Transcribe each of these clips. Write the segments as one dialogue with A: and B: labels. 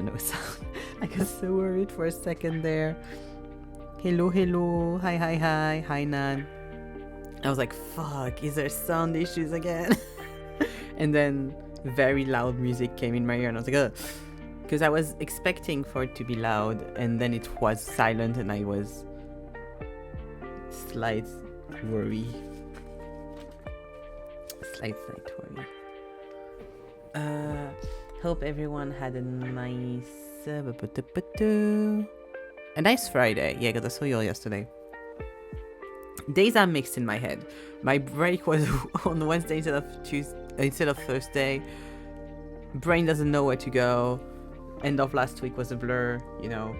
A: no sound. I got so worried for a second there. Hello, hello. Hi, hi, hi. Hi, Nan. I was like, fuck, is there sound issues again? And then very loud music came in my ear and I was like, ugh. Because I was expecting for it to be loud and then it was silent and I was slight worry. Slight worry. Hope everyone had a nice Friday. Yeah, because I saw you all yesterday. Days are mixed in my head. My break was on Wednesday instead of Thursday. Brain doesn't know where to go. End of last week was a blur, you know.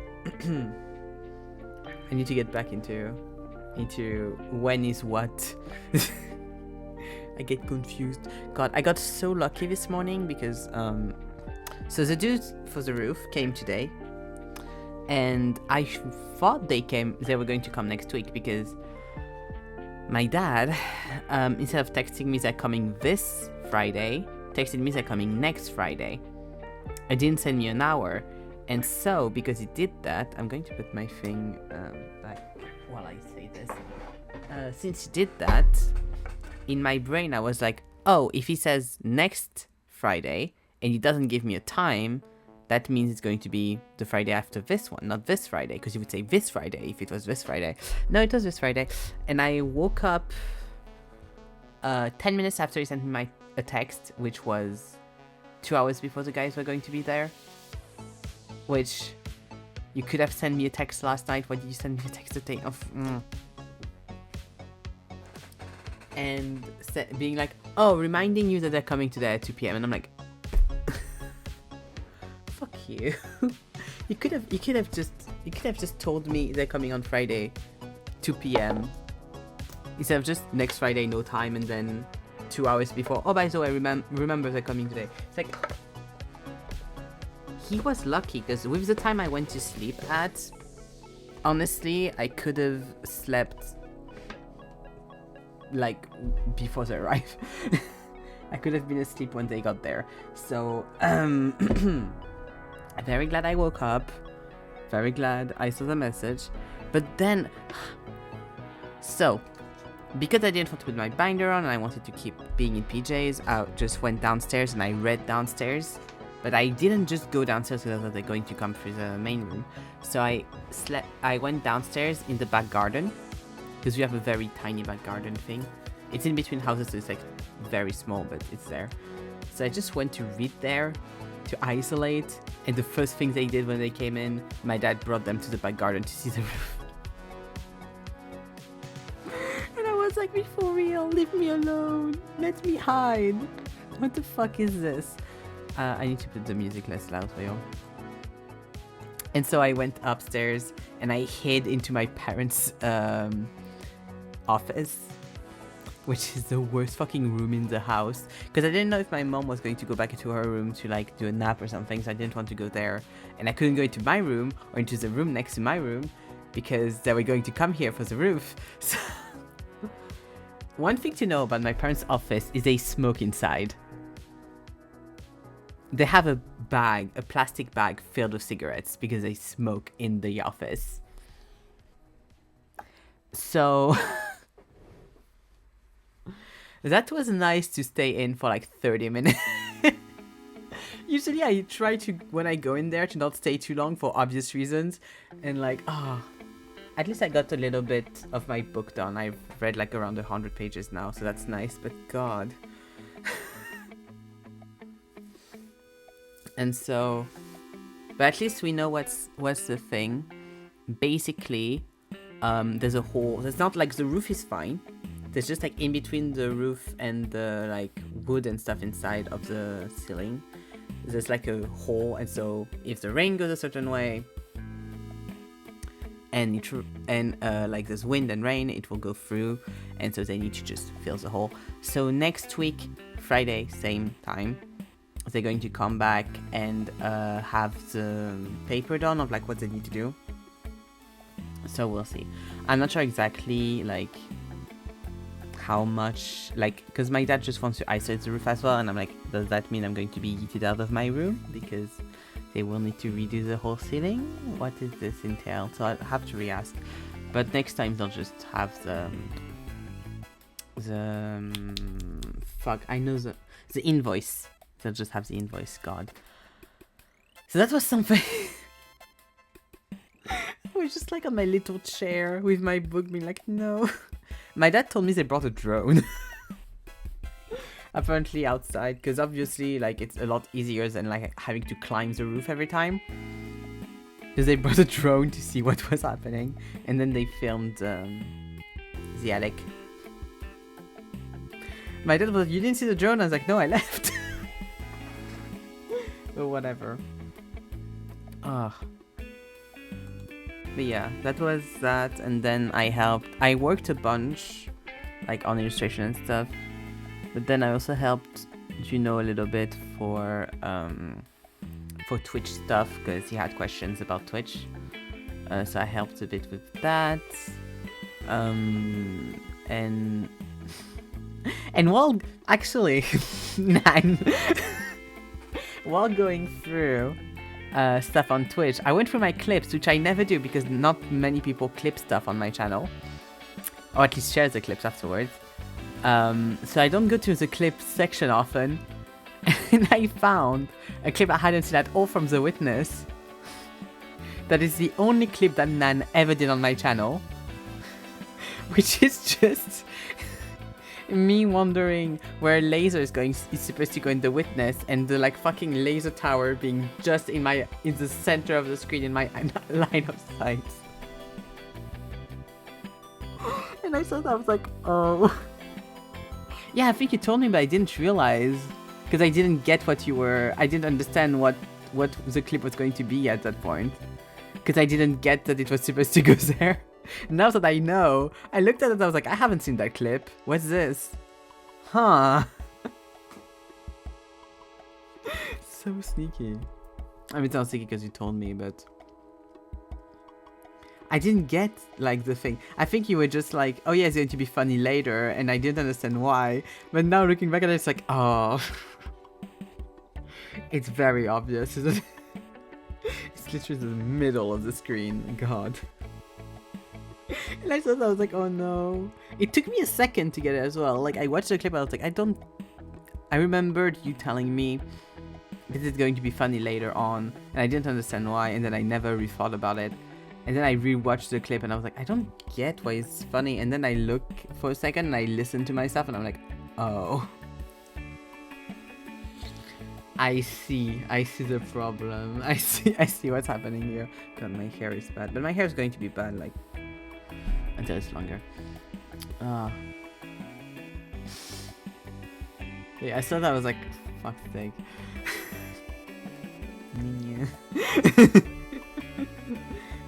A: I need to get back into when is what. I get confused. God, I got so lucky this morning because so the dude for the roof came today, and I thought they were going to come next week because my dad, instead of texting me they're coming this Friday, texted me they're coming next Friday. It didn't send me an hour, and so because he did that, I'm going to put my thing back while I say this. Since he did that, in my brain I was like, oh, if he says next Friday and he doesn't give me a time, that means it's going to be the Friday after this one, not this Friday, because you would say this Friday if it was this Friday. No, it was this Friday. And I woke up 10 minutes after he sent me a text, which was 2 hours before the guys were going to be there. Which, you could have sent me a text last night. Why did you send me a text today? And being like, oh, reminding you that they're coming today at 2 p.m. And I'm like, fuck you. you could have just told me they're coming on Friday 2 p.m. instead of just next Friday no time and then 2 hours before, oh, by the way, remember they're coming today. It's like, he was lucky because with the time I went to sleep at, honestly, I could have slept like before they arrive. I could have been asleep when they got there. So very glad I woke up, very glad I saw the message. But then so because I didn't want to put my binder on and I wanted to keep being in PJs, I just went downstairs and I read downstairs. But I didn't just go downstairs because I thought they're going to come through the main room. So I went downstairs in the back garden, because we have a very tiny back garden thing. It's in between houses, so it's like very small, but it's there. So I just went to read there, to isolate, and the first thing they did when they came in, my dad brought them to the back garden to see the roof. And I was like, for real, leave me alone, let me hide. What the fuck is this? I need to put the music less loud for you. And so I went upstairs and I hid into my parents' office, which is the worst fucking room in the house, because I didn't know if my mom was going to go back into her room to like do a nap or something, so I didn't want to go there, and I couldn't go into my room or into the room next to my room because they were going to come here for the roof. So one thing to know about my parents' office is they smoke inside. They have a plastic bag filled with cigarettes because they smoke in the office. So that was nice to stay in for like 30 minutes. Usually I try to, when I go in there, to not stay too long for obvious reasons. And like, at least I got a little bit of my book done. I've read like around 100 pages now, so that's nice, but God. And so, but at least we know what's the thing. Basically, there's a hole. There's not like, the roof is fine. There's just like in between the roof and the like wood and stuff inside of the ceiling, there's like a hole. And so if the rain goes a certain way and like there's wind and rain, it will go through. And so they need to just fill the hole. So next week, Friday, same time, they're going to come back and have the paper done of like what they need to do. So we'll see. I'm not sure exactly like how much, like, because my dad just wants to isolate the roof as well, and I'm like, does that mean I'm going to be yeeted out of my room? Because they will need to redo the whole ceiling. What does this entail? So I'll have to re-ask. But next time they'll just have fuck, I know the invoice. They'll just have the invoice, God. So that was something. I was just like on my little chair with my book being like, no. My dad told me they brought a drone. Apparently outside, because obviously like it's a lot easier than like having to climb the roof every time. Because they brought a drone to see what was happening. And then they filmed the attic. My dad was, you didn't see the drone? I was like, no, I left. But whatever. Ugh. But yeah, that was that. And then I worked a bunch, like on illustration and stuff. But then I also helped Juno a little bit for Twitch stuff, because he had questions about Twitch. So I helped a bit with that. And while actually, while going through stuff on Twitch, I went through my clips, which I never do because not many people clip stuff on my channel, or at least share the clips afterwards. So I don't go to the clip section often, and I found a clip I hadn't seen at all from The Witness. That is the only clip that Nan ever did on my channel, which is just me wondering where laser is supposed to go in The Witness, and the like fucking laser tower being just in the center of the screen in my line of sight. And I saw that, I was like, oh. Yeah, I think you told me, but I didn't realize, because I didn't get I didn't understand what the clip was going to be at that point, because I didn't get that it was supposed to go there. Now that I know, I looked at it, I was like, I haven't seen that clip. What's this? Huh. So sneaky. I mean, it's not sneaky because you told me, but I didn't get, like, the thing. I think you were just like, oh yeah, it's going to be funny later, and I didn't understand why. But now looking back at it, it's like, oh. It's very obvious, isn't it? It's literally the middle of the screen. God. And I saw that, I was like, oh no. It took me a second to get it as well. Like, I watched the clip, I was like, I remembered you telling me this is going to be funny later on, and I didn't understand why, and then I never rethought about it. And then I rewatched the clip, and I was like, I don't get why it's funny. And then I look for a second, and I listen to myself, and I'm like, oh. I see the problem. I see what's happening here. God, my hair is bad. But my hair is going to be bad, like, until it's longer. Yeah, I saw that, I was like, fuck's sake.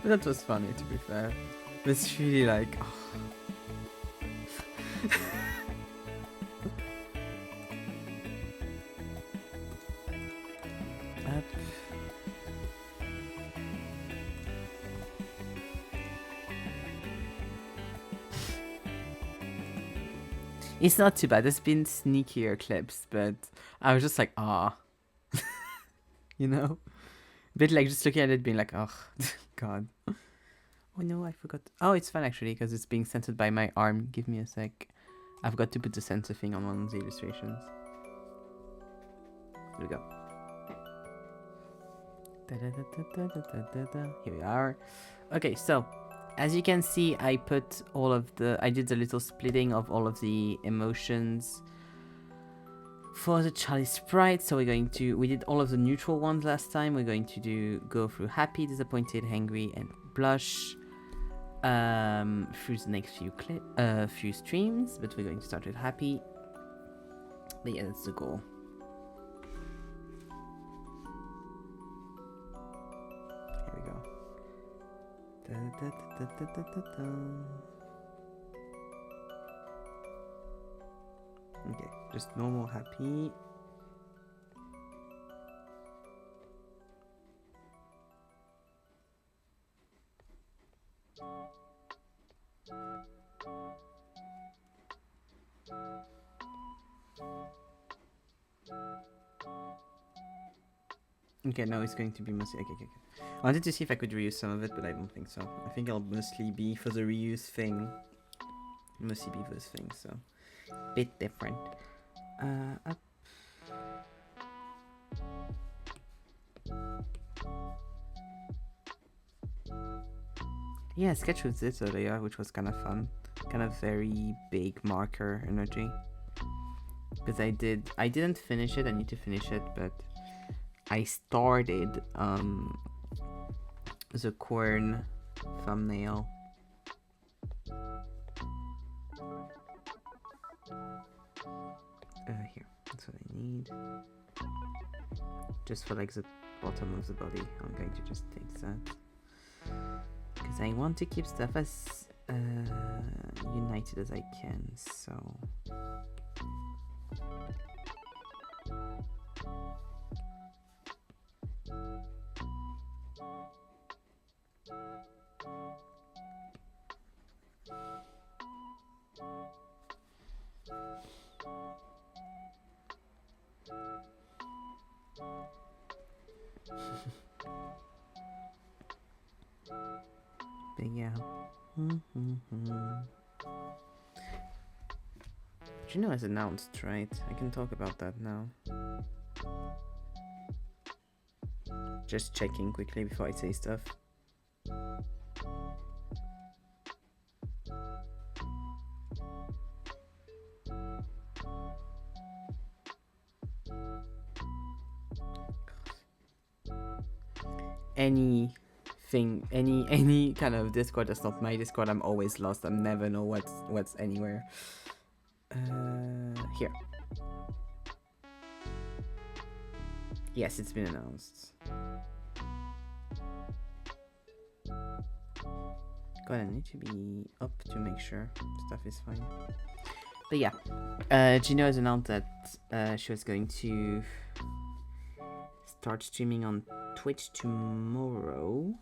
A: That was funny, to be fair. But it's really like, oh. It's not too bad. There's been sneakier clips, but I was just like, ah. You know? A bit like just looking at it being like, oh, God. Oh no, I forgot. Oh, it's fine actually, because it's being censored by my arm. Give me a sec. I forgot to put the censor thing on one of the illustrations. Here we go. Here we are. Okay, so as you can see, I did the little splitting of all of the emotions for the Charlie sprite. So we did all of the neutral ones last time. We're going to go through happy, disappointed, angry, and blush through the next few streams. But we're going to start with happy. But yeah, that's the goal. Here we go. Okay, just normal happy. Okay, no, it's going to be mostly... Okay. I wanted to see if I could reuse some of it, but I don't think so. I think I'll mostly be for the reuse thing. Mostly be for this thing, so... Bit different. Up. Yeah, sketch with this earlier, which was kind of fun. Kind of very big marker energy. Because I didn't finish it, I need to finish it, but I started the corn thumbnail. Here, that's what I need. Just for like the bottom of the body, I'm going to just take that. Because I want to keep stuff as united as I can, so... But yeah. Juno has announced, right? I can talk about that now. Just checking quickly before I say stuff. Any kind of Discord that's not my Discord, I'm always lost. I never know what's anywhere. Here. Yes, it's been announced. God, I need to be up to make sure stuff is fine. But yeah, Gino has announced that she was going to start streaming on Twitch tomorrow.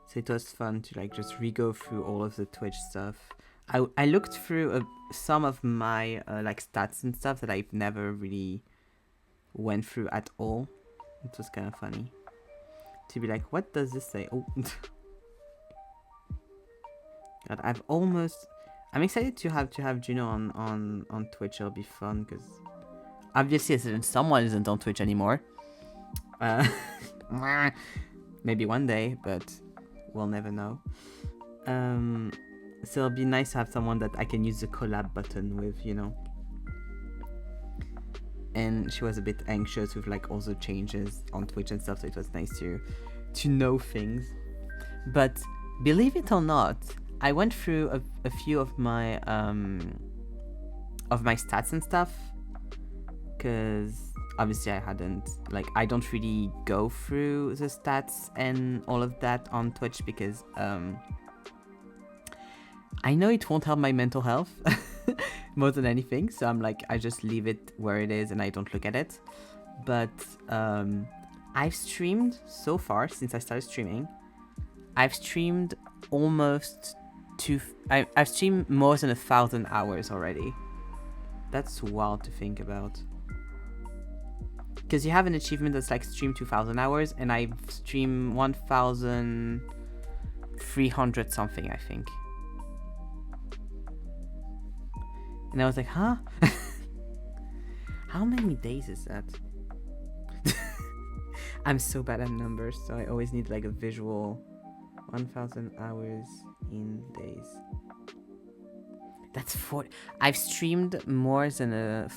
A: So it was fun to like just re-go through all of the Twitch stuff. I looked through some of my like stats and stuff that I've never really went through at all. It was kind of funny to be like, what does this say? Oh, God, I'm excited to have Juno on Twitch. It'll be fun because obviously someone isn't on Twitch anymore. Maybe one day, but we'll never know. So it'll be nice to have someone that I can use the collab button with, you know. And she was a bit anxious with like all the changes on Twitch and stuff, so it was nice to know things. But believe it or not, I went through a few of my stats and stuff, because obviously I don't really go through the stats and all of that on Twitch because I know it won't help my mental health more than anything, so I'm like, I just leave it where it is and I don't look at it. But I've streamed so far since I started streaming. I've streamed I've streamed more than 1,000 hours already. That's wild to think about. Because you have an achievement that's like stream 2,000 hours, and I've streamed 1,300 something, I think. And I was like, huh? How many days is that? I'm so bad at numbers, so I always need like a visual. 1,000 hours in days. That's 40. I've streamed more than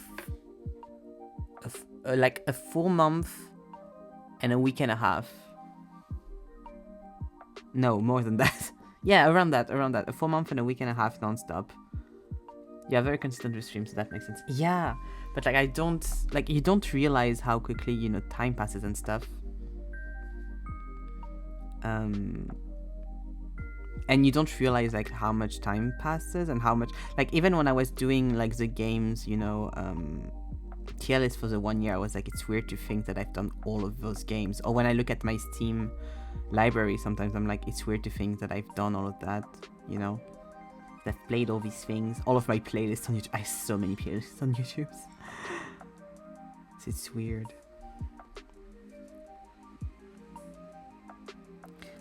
A: like a full month and a week and a half. No, more than that. Yeah, around that. A full month and a week and a half non-stop. Yeah, very consistent with streams, so that makes sense. Yeah, but like you don't realize how quickly, you know, time passes and stuff. And you don't realize like how much time passes and how much, like, even when I was doing like the games, you know, tier list for the 1 year, I was like, it's weird to think that I've done all of those games. Or when I look at my Steam library, sometimes I'm like, it's weird to think that I've done all of that, you know. I've played all these things, all of my playlists on YouTube. I have so many playlists on YouTube. So it's weird.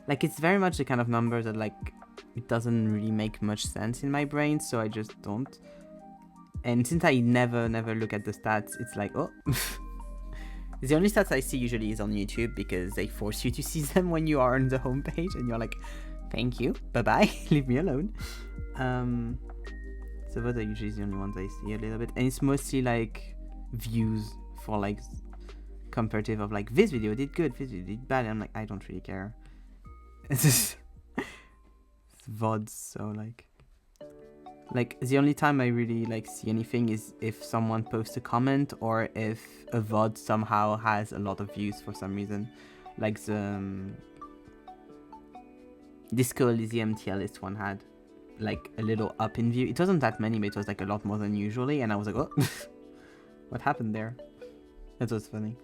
A: Like, it's very much the kind of number that, like, it doesn't really make much sense in my brain, so I just don't. And since I never look at the stats, it's like, oh. The only stats I see usually is on YouTube because they force you to see them when you are on the homepage, and you're like, thank you, bye-bye, leave me alone. So those are usually the only ones I see a little bit. And it's mostly, like, views for, like, comparative of, like, this video did good, this video did bad. And I'm like, I don't really care. It's just it's VODs, so like the only time I really like see anything is if someone posts a comment or if a VOD somehow has a lot of views for some reason, like the Disco Elysium tier list one had like a little up in view. It wasn't that many, but it was like a lot more than usually, and I was like, oh, what happened there? That was funny.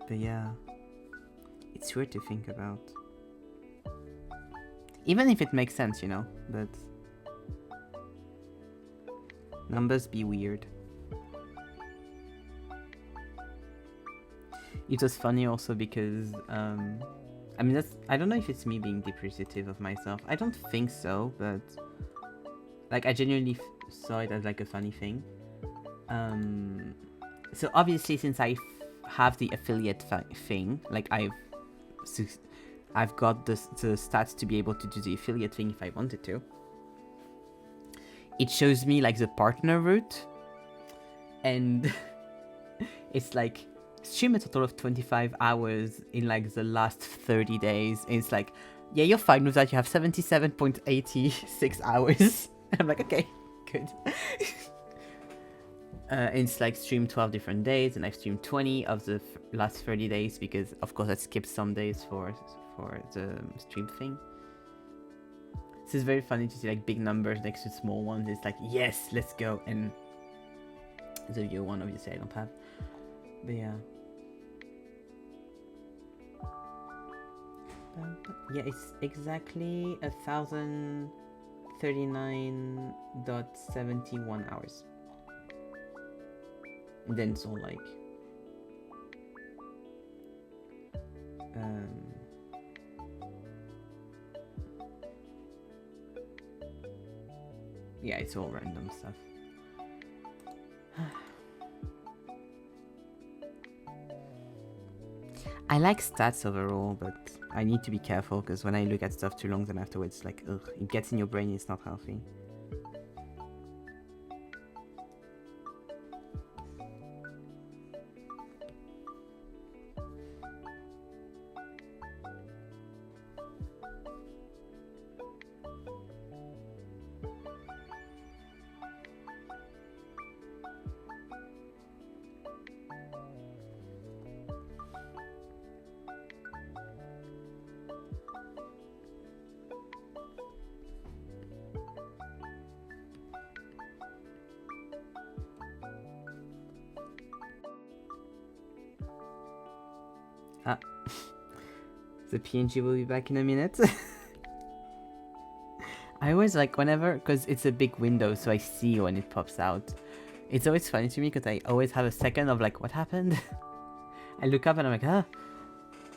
A: But yeah, it's weird to think about. Even if it makes sense, you know, but numbers be weird. It was funny also because, I mean, I don't know if it's me being depreciative of myself. I don't think so, but like I genuinely saw it as like a funny thing. So obviously since I have the affiliate thing, like I've got the stats to be able to do the affiliate thing if I wanted to. It shows me like the partner route, and it's like stream a total of 25 hours in like the last 30 days. And it's like, yeah, you're fine with that. You have 77.86 hours. I'm like, okay, good. And it's like streamed 12 different days, and I've streamed 20 of the last 30 days because, of course, I skipped some days for the stream thing. So it's very funny to see like big numbers next to small ones. It's like, yes, let's go. And the year one, obviously, I don't have. But yeah. Yeah, it's exactly 1,039.71 hours. And then it's all like yeah, it's all random stuff. I like stats overall, but I need to be careful because when I look at stuff too long, then afterwards, like, ugh, it gets in your brain, it's not healthy. Ah, the PNG will be back in a minute. I always like whenever, because it's a big window, so I see when it pops out. It's always funny to me because I always have a second of like, what happened? I look up and I'm like, ah.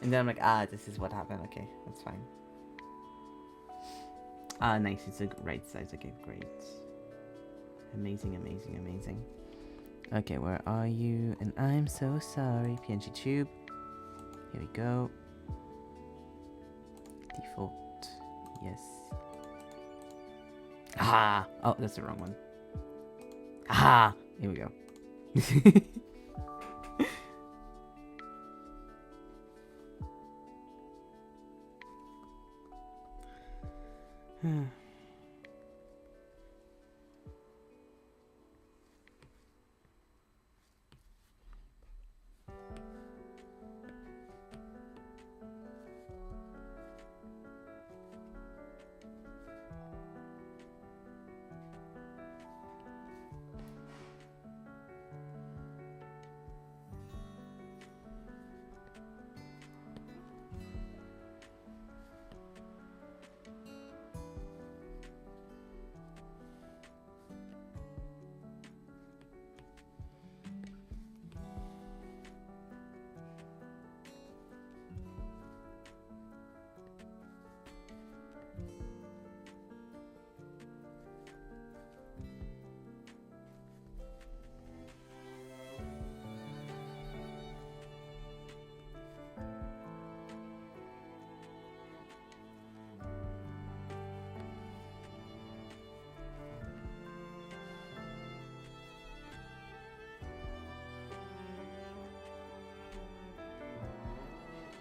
A: And then I'm like, ah, this is what happened. Okay, that's fine. Ah, nice. It's the right size. Okay, great. Amazing, amazing, amazing. Okay, where are you? And I'm so sorry. PNG tube. Here we go. Default. Yes. Ah! Oh, that's the wrong one. Ah! Here we go.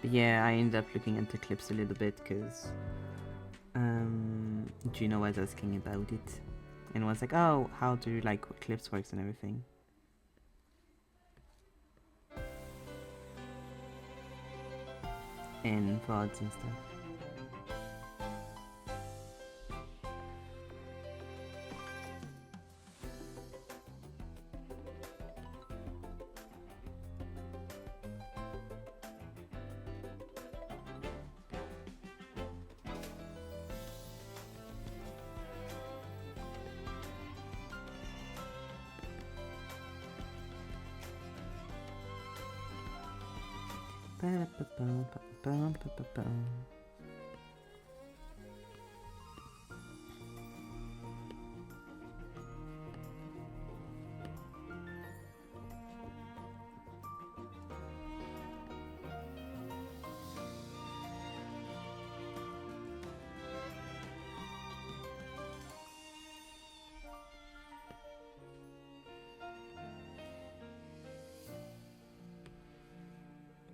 A: But yeah, I ended up looking at the clips a little bit because Gino was asking about it and was like, oh, how do like clips works and everything. And VODs and stuff.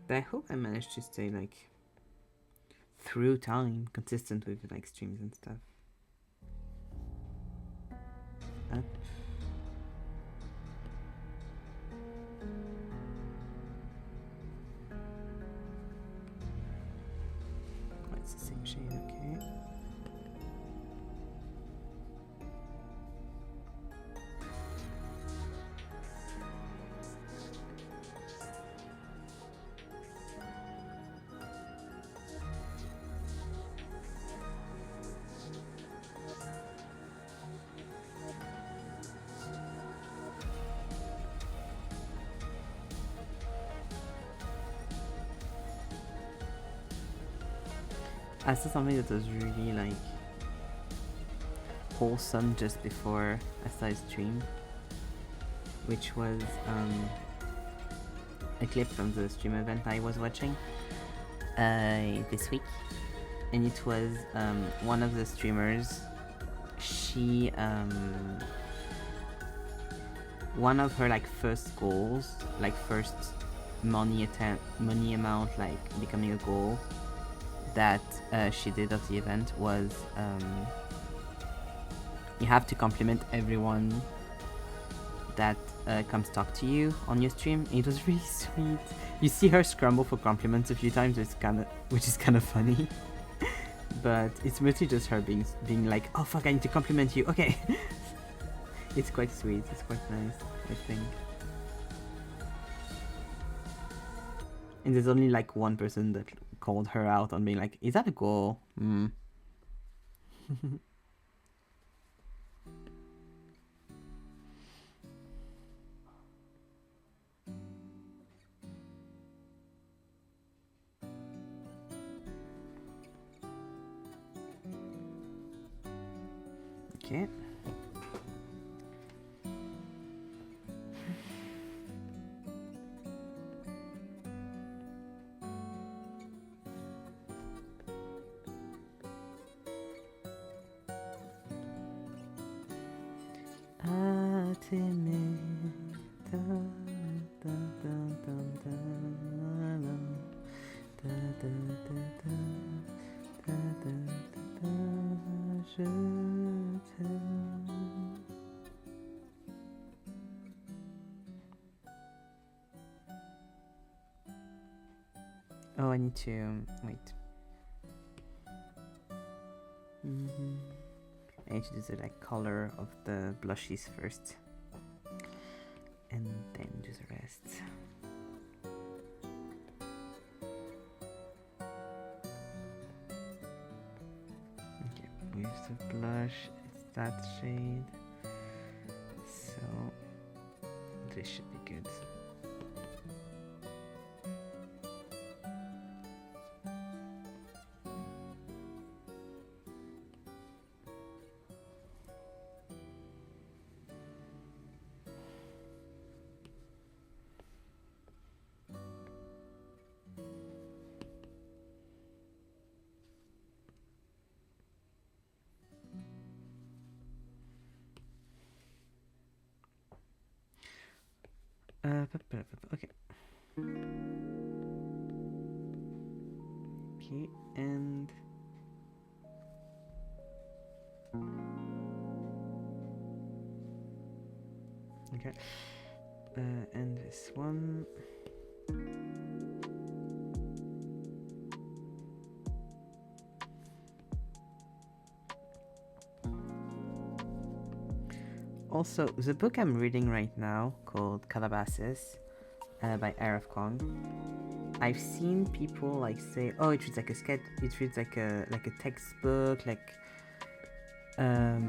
A: But I hope I managed to stay like through time consistent with like streams and stuff. Up. Oh, it's the same shade, okay. I saw something that was really like wholesome just before I started stream, which was a clip from the stream event I was watching this week, and it was one of the streamers. She one of her like first goals, like first money amount, like becoming a goal that she did at the event was you have to compliment everyone that comes talk to you on your stream. It was really sweet. You see her scramble for compliments a few times, which is kind of funny. But it's mostly just her being like, oh fuck, I need to compliment you. Okay. It's quite sweet. It's quite nice, I think. And there's only like one person that called her out on being like, is that a goal? Okay. Oh, I need to wait. I need to do the like color of the blushes first, and then do the rest. Okay, with the blush, it's that shade, so this should be good. Okay. Okay, and okay, and this one. Also, the book I'm reading right now called Calabasas by R.F. Kong. I've seen people like say, "Oh, it reads like a sketch. It reads like a textbook. Like,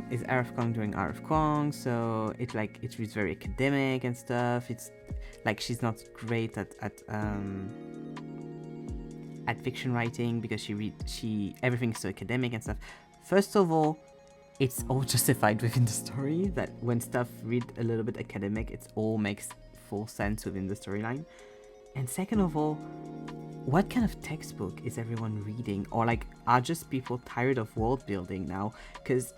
A: is R.F. Kong doing R.F. Kong? So it reads very academic and stuff. It's like she's not great at fiction writing because everything's so academic and stuff. First of all, it's all justified within the story. That when stuff read a little bit academic, it all makes full sense within the storyline. And second of all, what kind of textbook is everyone reading? Or like, are just people tired of world building now? Because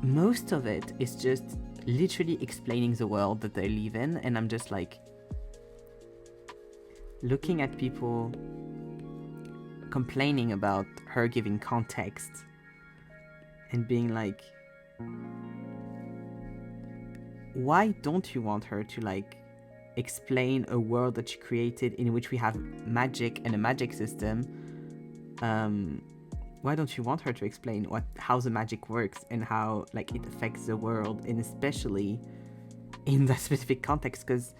A: most of it is just literally explaining the world that they live in, and I'm just like looking at people complaining about her giving context and being like, why don't you want her to like explain a world that she created in which we have magic and a magic system? Why don't you want her to explain how the magic works and how like it affects the world, and especially in that specific context? Because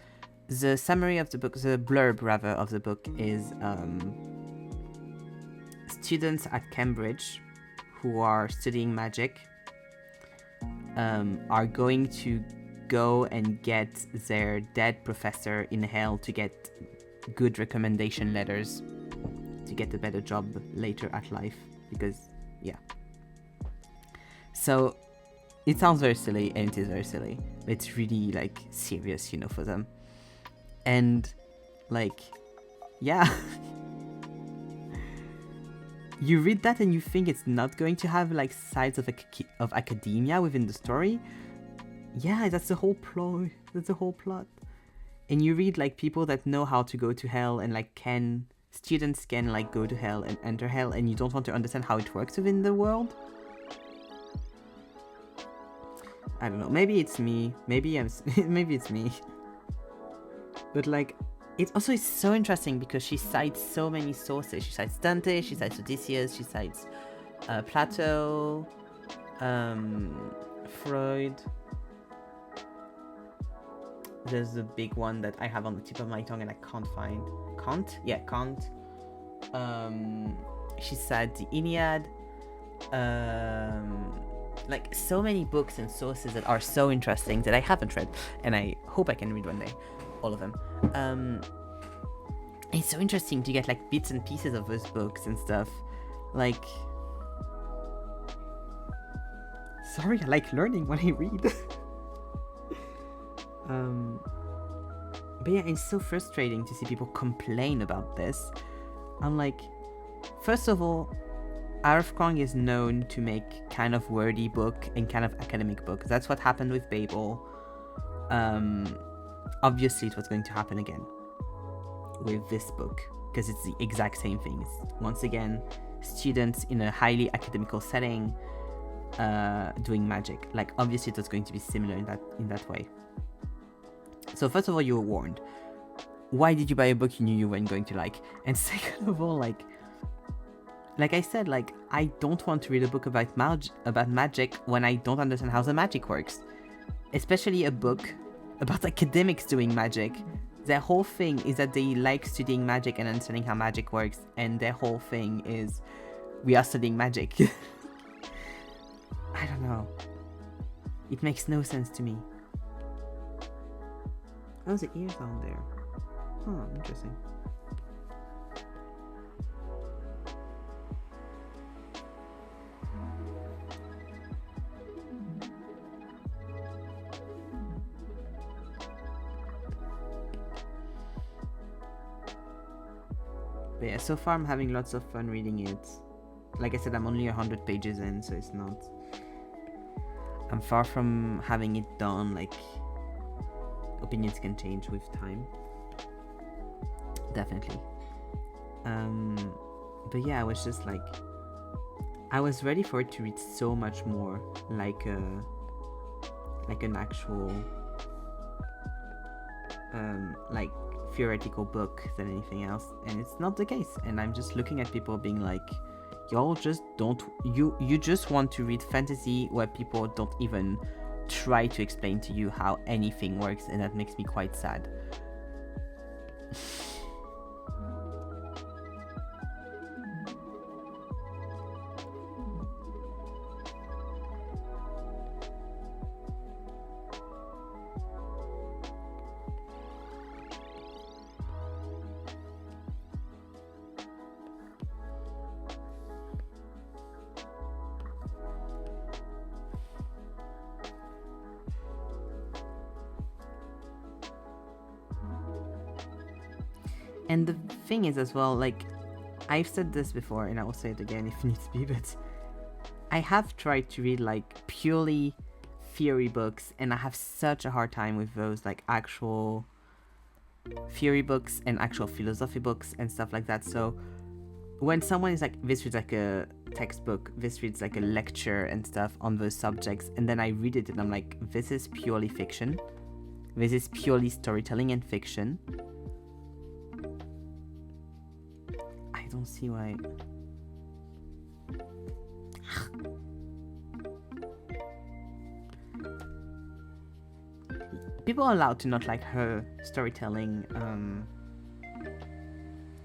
A: the summary of the book, the blurb rather of the book, is students at Cambridge who are studying magic are going to go and get their dead professor in hell to get good recommendation letters to get a better job later at life, because yeah. So it sounds very silly, and it is very silly, but it's really like serious, for them. And like, yeah. You read that and you think it's not going to have like sides of academia within the story. Yeah, that's the whole ploy. That's the whole plot. And you read like people that know how to go to hell, and like students can like go to hell and enter hell, and you don't want to understand how it works within the world. I don't know. Maybe it's me. Maybe it's me. But like, it also is so interesting because she cites so many sources. She cites Dante, she cites Odysseus, she cites Plato, Freud. There's the big one that I have on the tip of my tongue and I can't find. Kant? Yeah, Kant. She said the Iliad. Like so many books and sources that are so interesting that I haven't read, and I hope I can read one day. All of them. It's so interesting to get like bits and pieces of those books and stuff. Like, sorry, I like learning when I read. But yeah, it's so frustrating to see people complain about this. I'm like, first of all, R.F. Kong is known to make kind of wordy book and kind of academic book. That's what happened with Babel. Obviously it was going to happen again with this book, because it's the exact same thing. It's, once again, students in a highly academical setting doing magic. Like, obviously it was going to be similar in that way. So first of all, you were warned. Why did you buy a book you knew you weren't going to like? And second of all, like I said, like, I don't want to read a book about magic when I don't understand how the magic works. Especially a book about academics doing magic. Their whole thing is that they like studying magic and understanding how magic works, and their whole thing is, we are studying magic. I don't know. It makes no sense to me. Oh, the ears down there. Huh, interesting. But yeah, so far I'm having lots of fun reading it. Like I said, I'm only 100 pages in, so it's not... I'm far from having it done. Like, opinions can change with time. Definitely. But yeah, I was just like, I was ready for it to read so much more like an actual like theoretical book than anything else, and it's not the case. And I'm just looking at people being like, y'all just don't, you just want to read fantasy where people don't even try to explain to you how anything works, and that makes me quite sad. And the thing is as well, like, I've said this before and I will say it again if needs be, but I have tried to read like purely theory books, and I have such a hard time with those like actual theory books and actual philosophy books and stuff like that. So when someone is like, this reads like a textbook, this reads like a lecture and stuff on those subjects, and then I read it and I'm like, this is purely fiction. This is purely storytelling and fiction. I don't see why. People are allowed to not like her storytelling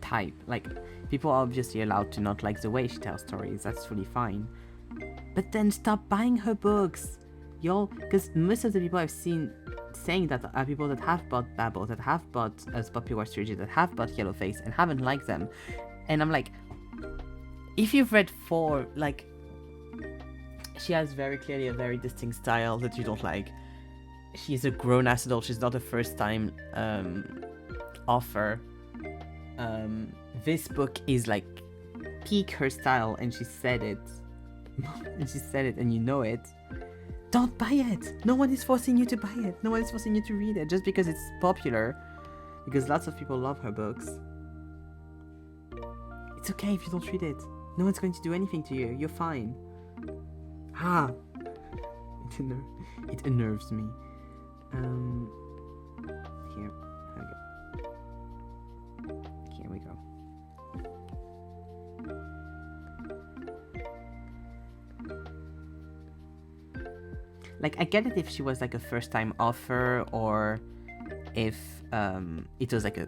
A: type. Like, people are obviously allowed to not like the way she tells stories. That's really fine. But then stop buying her books, y'all. Because most of the people I've seen saying that are people that have bought Babel, that have bought Poppy War Trilogy, that have bought Yellowface and haven't liked them. And I'm like, if you've read 4, like, she has very clearly a very distinct style that you don't like. She's a grown-ass adult. She's not a first-time author. This book is like peak her style, and she said it. And she said it, and you know it. Don't buy it. No one is forcing you to buy it. No one is forcing you to read it just because it's popular. Because lots of people love her books. It's okay if you don't read it. No one's going to do anything to you. You're fine. It unnerves me. Here we go. Like, I get it if she was like a first-time author, or if it was like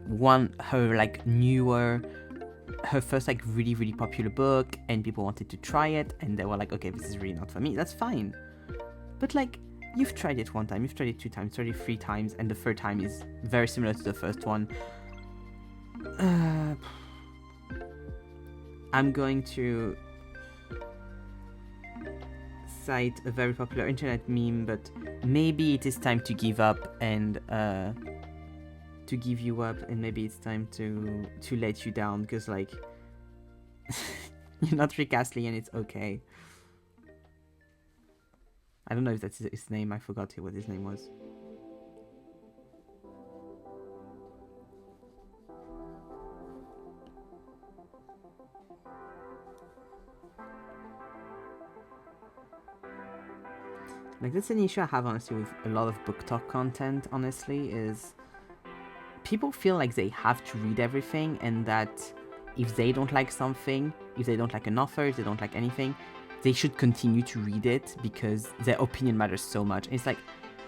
A: her first like really, really popular book, and people wanted to try it, and they were like, okay, this is really not for me. That's fine. But like, you've tried it 1 time, you've tried it 2 times, tried it 3 times, and the 3rd time is very similar to the first one. I'm going to cite a very popular internet meme, but maybe it is time to give up and to give you up, and maybe it's time to let you down, because like you're not Rick Astley, and it's okay. I don't know if that's his name. I forgot what his name was. Like, that's an issue I have, honestly, with a lot of book talk content, honestly, is people feel like they have to read everything, and that if they don't like something, if they don't like an author, if they don't like anything, they should continue to read it because their opinion matters so much. And it's like,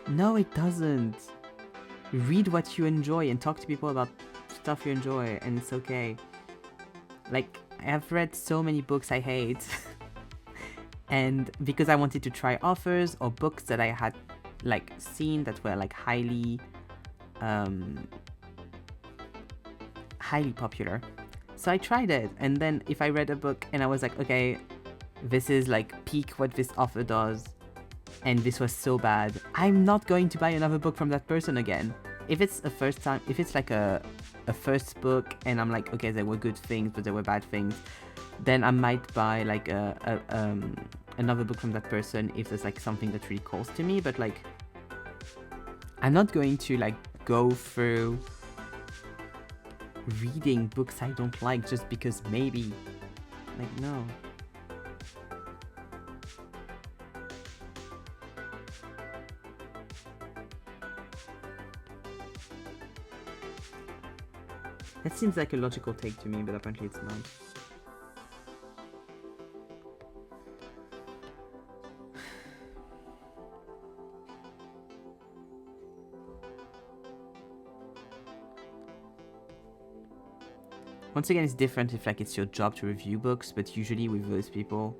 A: no, it doesn't. Read what you enjoy and talk to people about stuff you enjoy, and it's okay. Like, I have read so many books I hate and because I wanted to try authors or books that I had like seen that were like highly popular. So I tried it, and then if I read a book and I was like, okay, this is like peak what this author does, and this was so bad, I'm not going to buy another book from that person again. If it's a first time, if it's like a first book and I'm like, okay, there were good things but there were bad things, then I might buy like another book from that person if there's like something that really calls to me. But like, I'm not going to like go through reading books I don't like just because maybe Like, no. That seems like a logical take to me, but apparently it's not. Once again, it's different if like it's your job to review books, but usually with those people,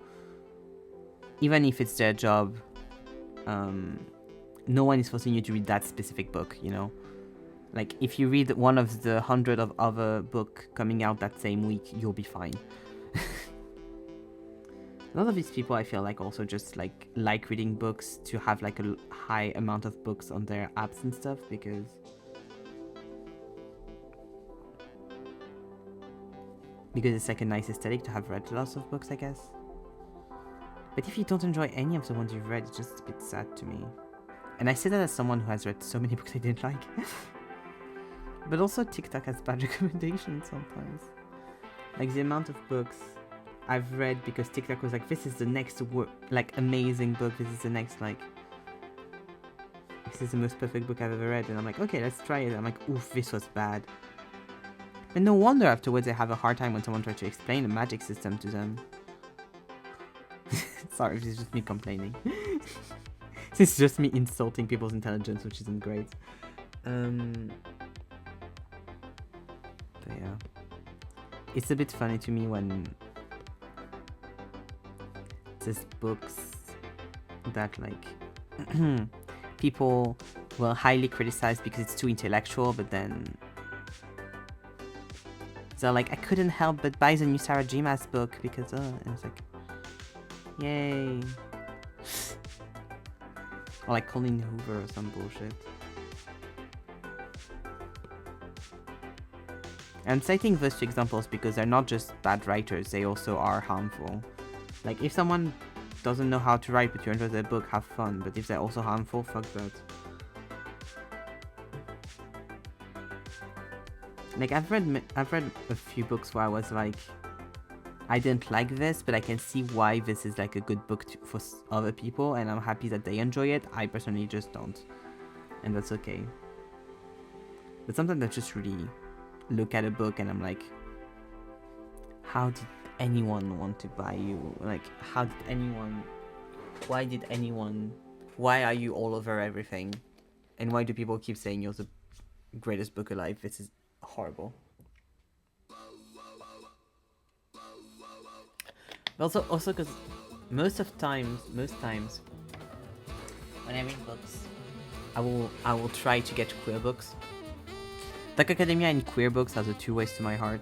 A: even if it's their job, no one is forcing you to read that specific book, you know? Like, if you read one of the 100 of other book coming out that same week, you'll be fine. A lot of these people, I feel like, also just like reading books to have like a high amount of books on their apps and stuff, because it's like a nice aesthetic to have read lots of books, I guess. But if you don't enjoy any of the ones you've read, it's just a bit sad to me. And I say that as someone who has read so many books I didn't like. But also TikTok has bad recommendations sometimes. Like the amount of books I've read because TikTok was like, this is the next amazing book, this is the next this is the most perfect book I've ever read, and I'm like, okay, let's try it. I'm like, oof, this was bad. And no wonder afterwards I have a hard time when someone tries to explain a magic system to them. Sorry, this is just me complaining. This is just me insulting people's intelligence, which isn't great. But yeah. It's a bit funny to me when there's books that like people will highly criticize because it's too intellectual, but then they're like, I couldn't help but buy the new Sarah J. Maas book because and it's like, yay. Or like Colleen Hoover or some bullshit. I'm citing those two examples because they're not just bad writers, they also are harmful. Like, if someone doesn't know how to write but you enjoy their book, have fun. But if they're also harmful, fuck that. Like, I've read a few books where I was like, I didn't like this, but I can see why this is like a good book for other people, and I'm happy that they enjoy it. I personally just don't, and that's okay. But sometimes I just really look at a book and I'm like, how did anyone want to buy you? Like, why are you all over everything? And why do people keep saying you're the greatest book alive? This is horrible. Also because most times when I read books, I will try to get queer books. Dark Academia and queer books are the two ways to my heart.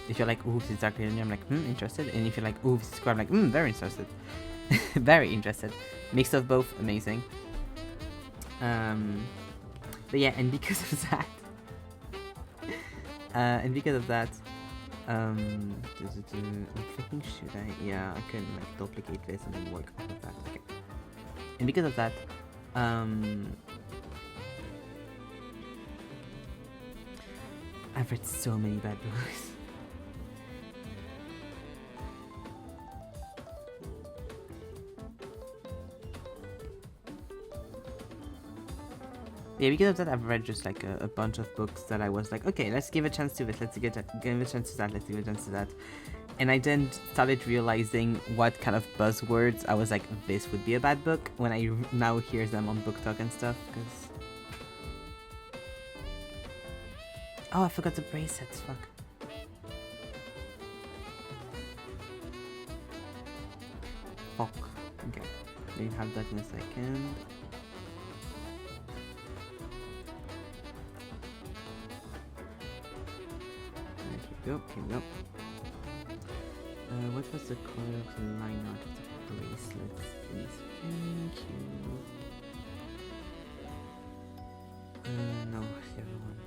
A: If you're like, ooh, this is Dark Academia, I'm like, interested. And if you're like, ooh, this is queer, I'm like, very interested. Very interested. Mix of both, amazing. But yeah, and because of that, I'm thinking, should I? Yeah, I can like duplicate this and then work off of that. Okay. And because of that, I've read so many bad books. Yeah, because of that, I've read just like a bunch of books that I was like, okay, let's give a chance to this, let's give a chance to that, let's give a chance to that. And I then started realizing what kind of buzzwords I was like, this would be a bad book, when I now hear them on Book Talk and stuff, because... Oh, I forgot the bracelets, fuck. Fuck. Okay, we'll have that in a second. Here we go. What was the color of the line art of the bracelets, please? Thank you. No, the other one.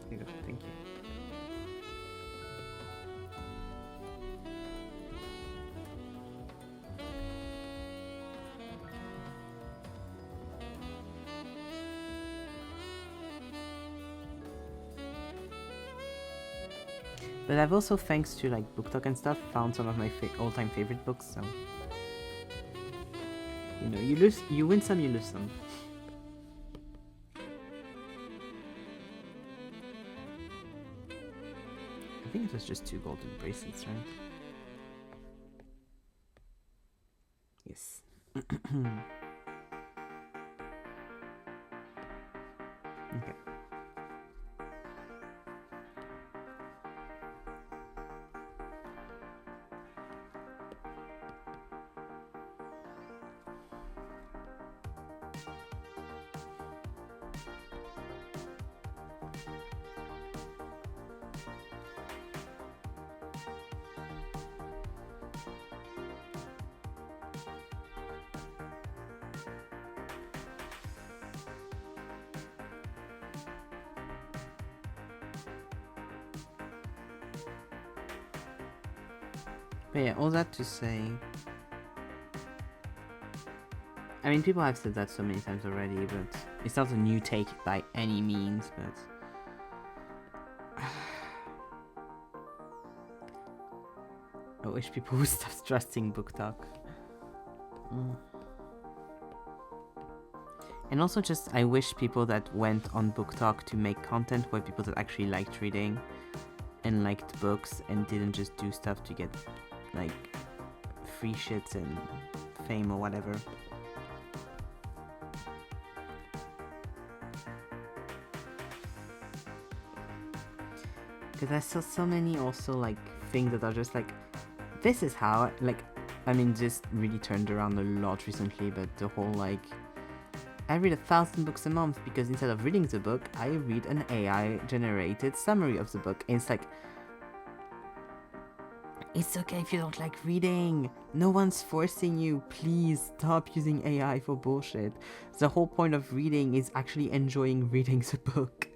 A: Here we go, thank you. But I've also, thanks to like Book Talk and stuff, found some of my all-time favorite books. So you know, you win some, you lose some. I think it was just 2 golden bracelets, right? Yes. Okay. But yeah, all that to say, I mean, people have said that so many times already, but it's not a new take by any means, but I wish people would stop trusting Book Talk. And also just, I wish people that went on Book Talk to make content were people that actually liked reading and liked books and didn't just do stuff to get like free shits and fame or whatever. Because I saw so many also like things that are just like, this is how, like, I mean, just really turned around a lot recently, but the whole like, I read 1,000 books a month because instead of reading the book, I read an AI generated summary of the book. And it's like, it's okay if you don't like reading. No one's forcing you. Please stop using AI for bullshit. The whole point of reading is actually enjoying reading the book.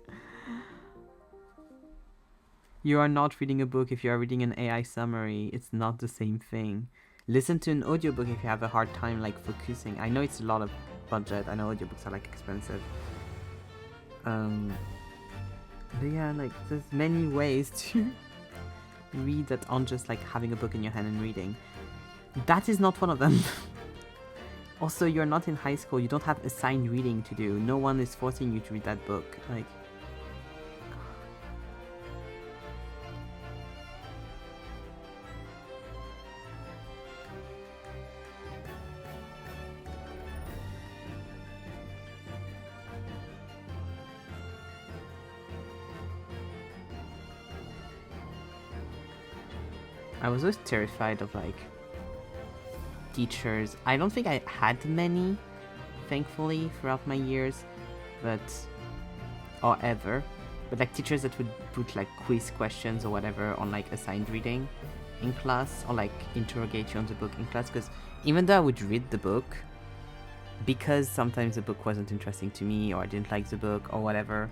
A: You are not reading a book if you are reading an AI summary. It's not the same thing. Listen to an audiobook if you have a hard time like focusing. I know it's a lot of budget. I know audiobooks are like expensive. But yeah, like there's many ways to read that aren't just like having a book in your hand and reading. That is not one of them. Also, you're not in high school. You don't have assigned reading to do. No one is forcing you to read that book. Like, I was always terrified of like teachers. I don't think I had many, thankfully, throughout my years, but or ever. But like teachers that would put like quiz questions or whatever on like assigned reading in class, or like interrogate you on the book in class. Because even though I would read the book, because sometimes the book wasn't interesting to me or I didn't like the book or whatever,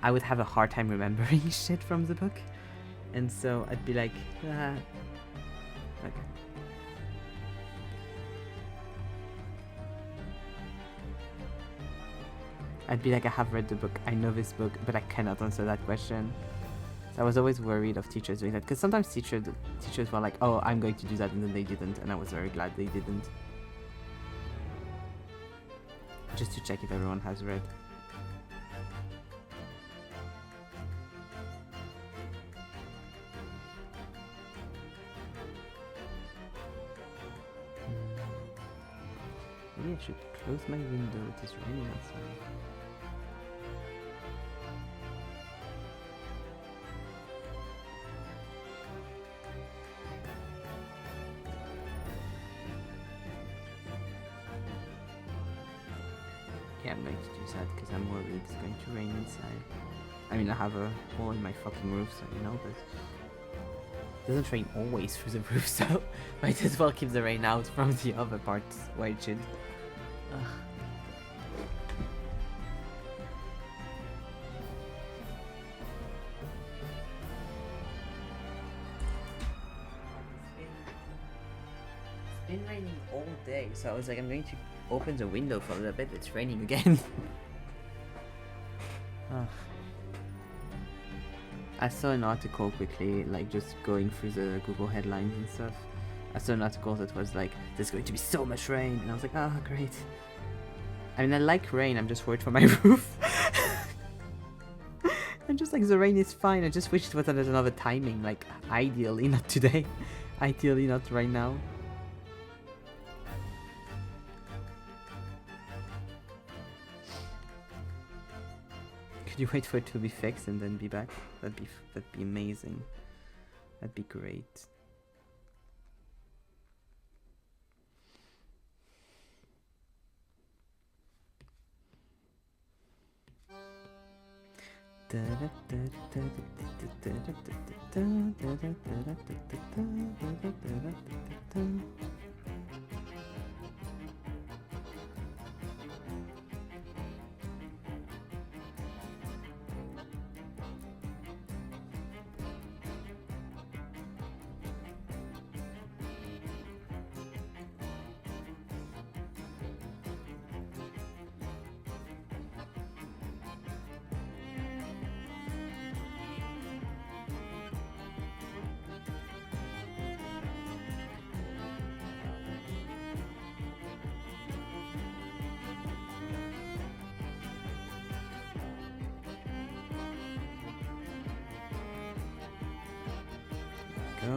A: I would have a hard time remembering shit from the book. And so I'd be like, okay. I'd be like, I have read the book, I know this book, but I cannot answer that question. So I was always worried of teachers doing that, because sometimes teachers were like, oh, I'm going to do that, and then they didn't, and I was very glad they didn't. Just to check if everyone has read. Maybe I should close my window, it is raining outside. Yeah, I'm going to do that because I'm worried it's going to rain inside. I mean, I have a hole in my fucking roof, so you know, but it doesn't rain always through the roof, so might as well keep the rain out from the other parts where it should. Ugh. It's been raining all day, so I was like, I'm going to open the window for a little bit. It's raining again. Ugh. I saw an article quickly, like just going through the Google headlines and stuff. I saw an article that was like, there's going to be so much rain, and I was like, ah, great. I mean, I like rain, I'm just worried for my roof. I'm just like, the rain is fine, I just wish it was at another timing, like, ideally not today. Ideally not right now. Could you wait for it to be fixed and then be back? That'd be amazing. That'd be great. Go.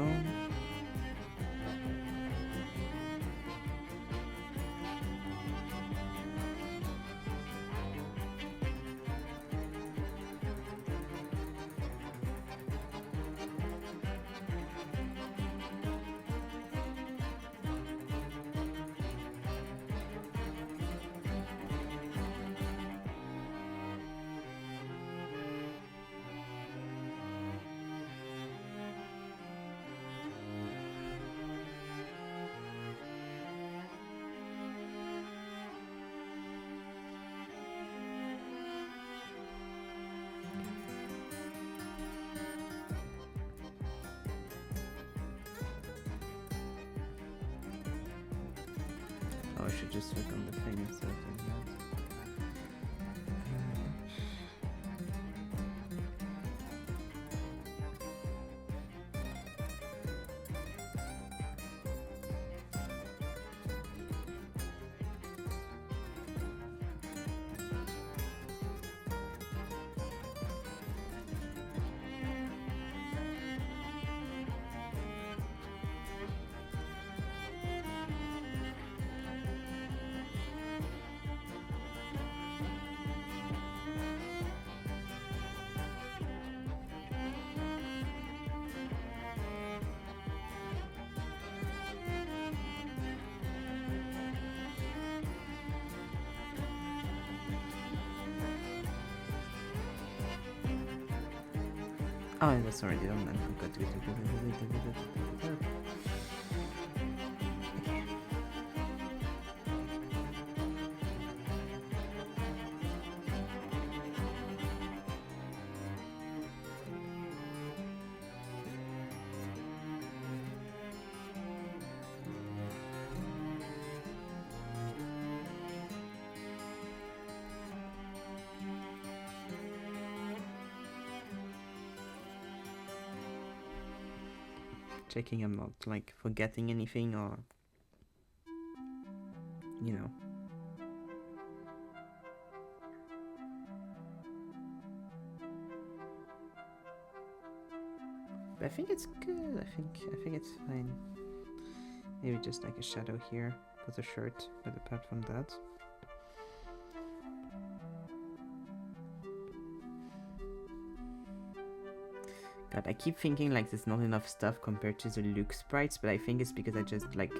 A: Oh, I should just look on the thing instead of doing that. Oh, that's already done then. I've got to checking I'm not like forgetting anything or you know. But I think it's good. I think it's fine. Maybe just like a shadow here for the shirt, but apart from that. God, I keep thinking like there's not enough stuff compared to the Luke sprites, but I think it's because I just like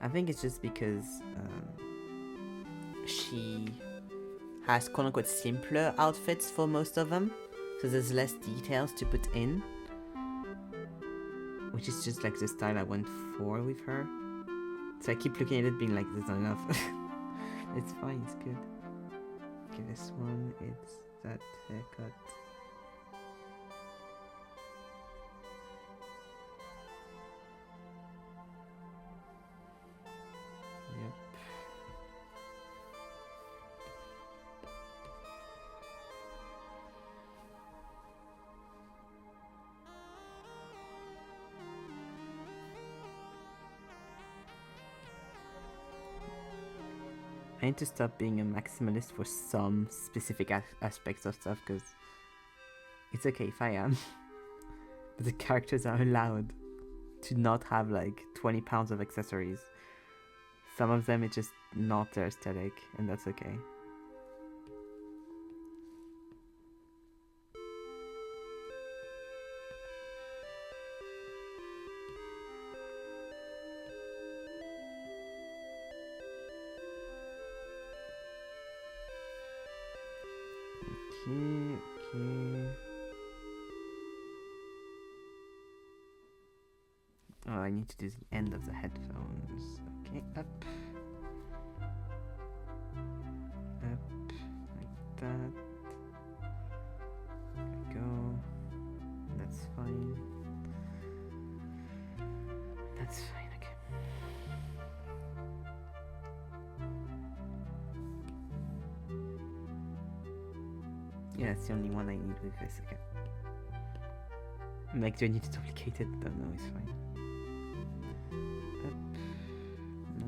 A: I think it's just because she has quote-unquote simpler outfits for most of them, so there's less details to put in, which is just like the style I went for with her. So I keep looking at it being like, there's not enough. It's fine, it's good. Okay, this one, it's that haircut. Yep. I need to stop being a maximalist for some specific aspects of stuff, because it's okay if I am. But the characters are allowed to not have like 20 pounds of accessories. Some of them, it's just not their aesthetic, and that's okay. Okay. Oh, I need to do the end of the headphones. Okay, up. Up, like that. There we go. That's fine. That's fine, okay. Yeah, that's the only one I need with this, okay. Like, do I need to duplicate it? Don't know, it's fine. Up. No.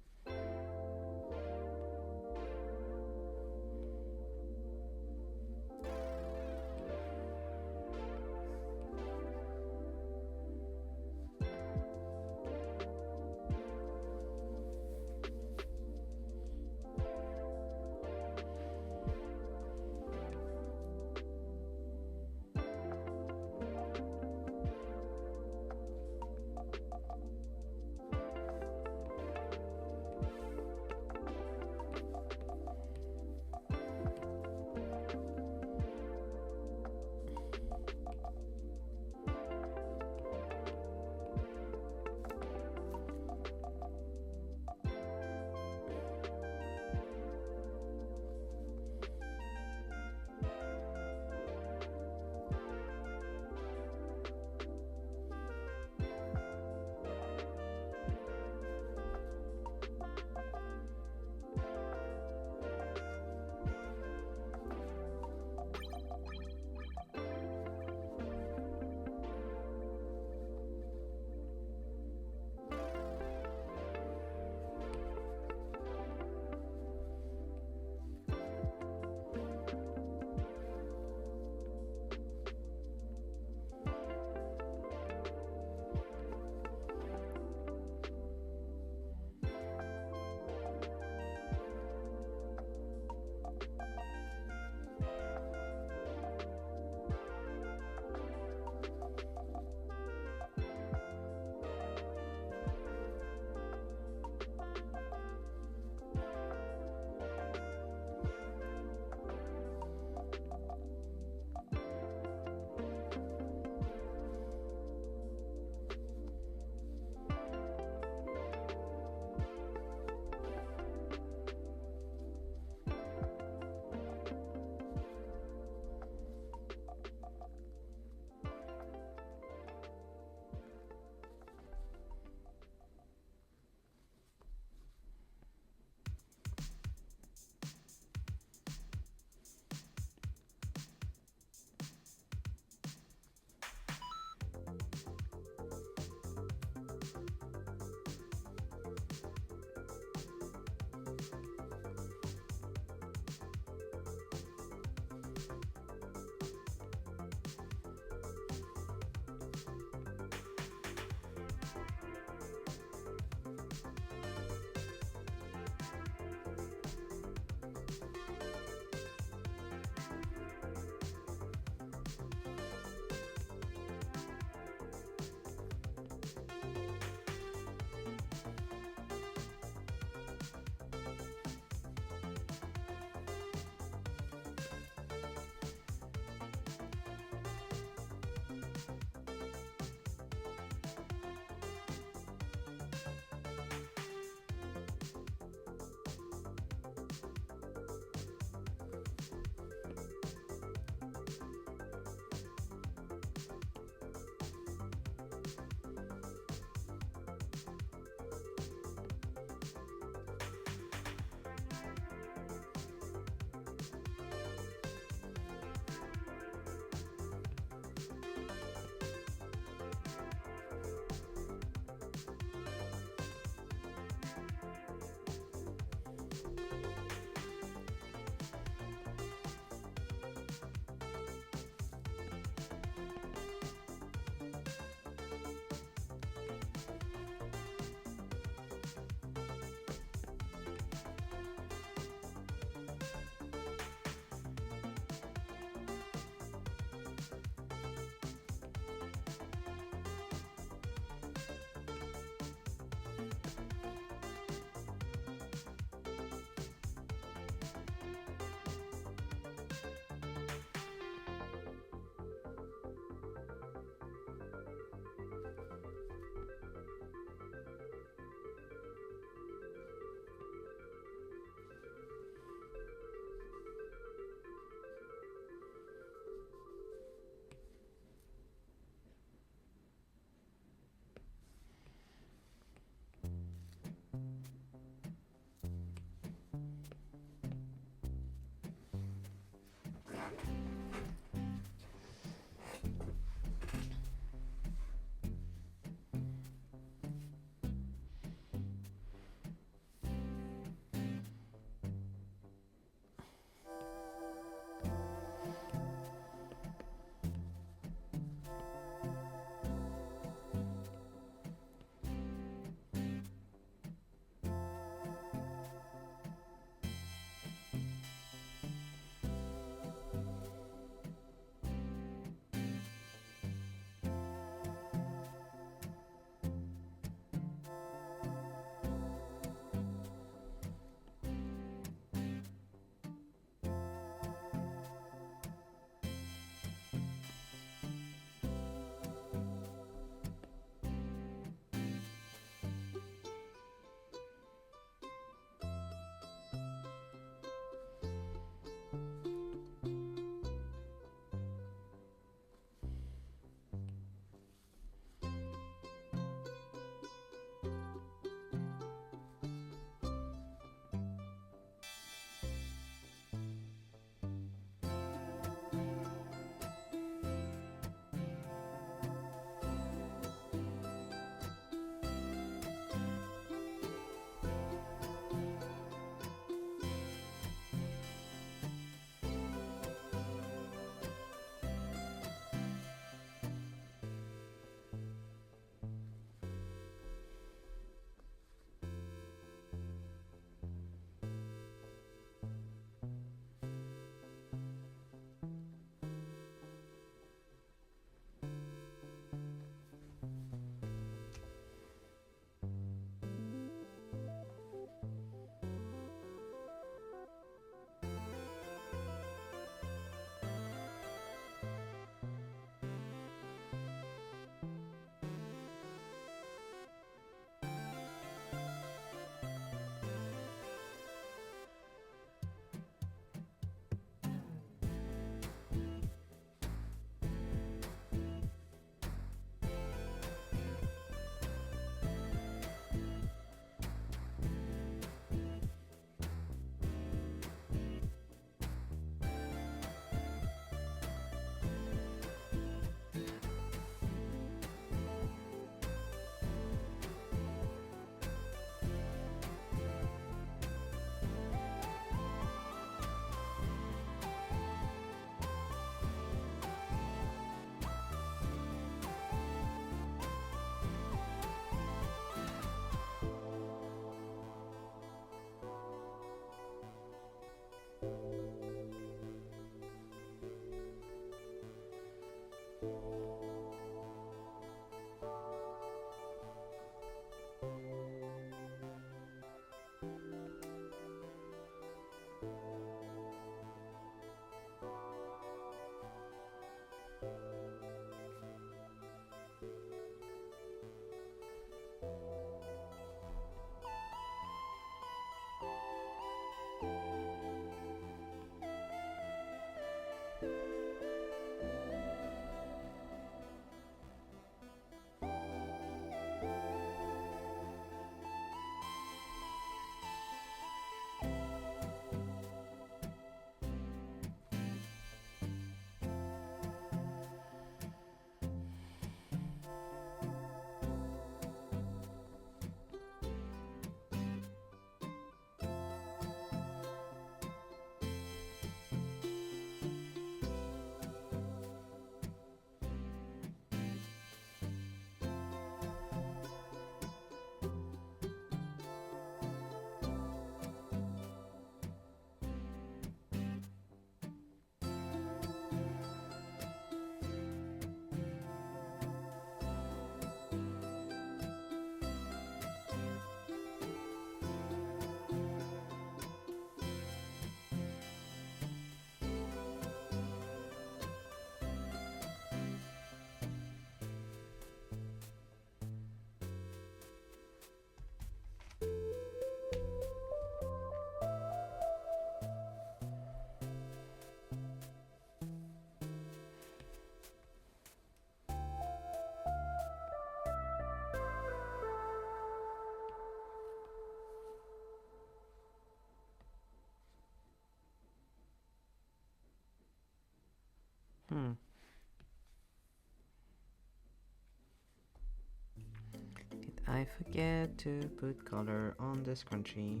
A: Did I forget to put color on the scrunchie?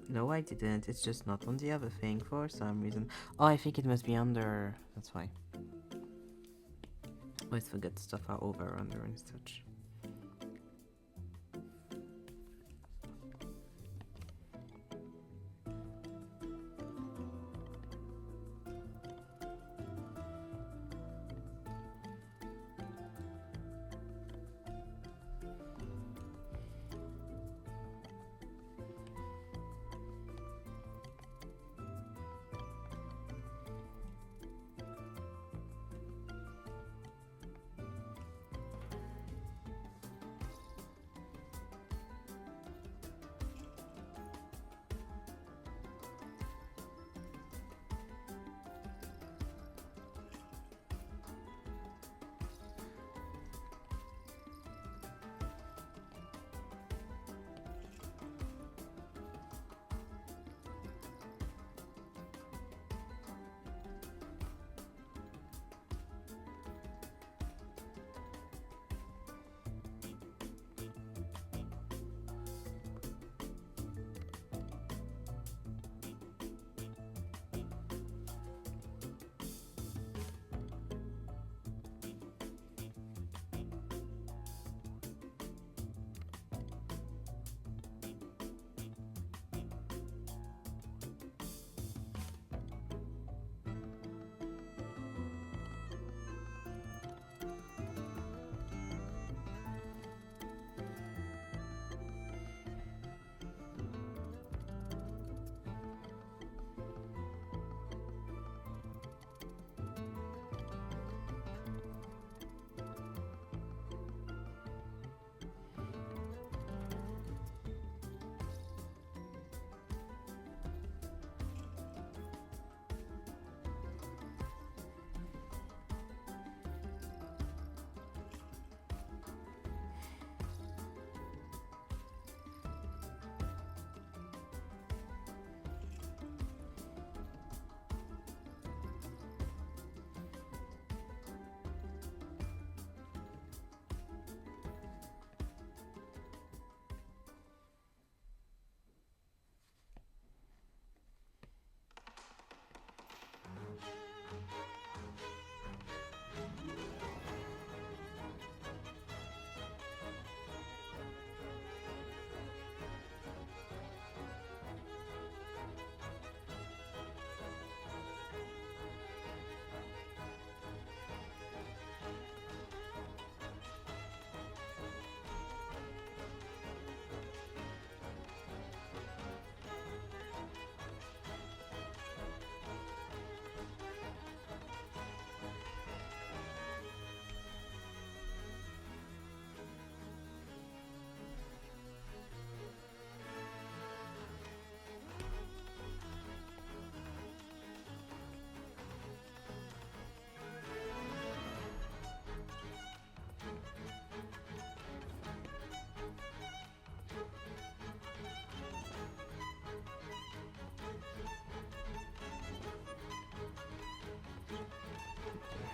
A: No, I didn't. It's just not on the other thing for some reason. Oh, I think it must be under. That's why. Always forget stuff are over, under, and such.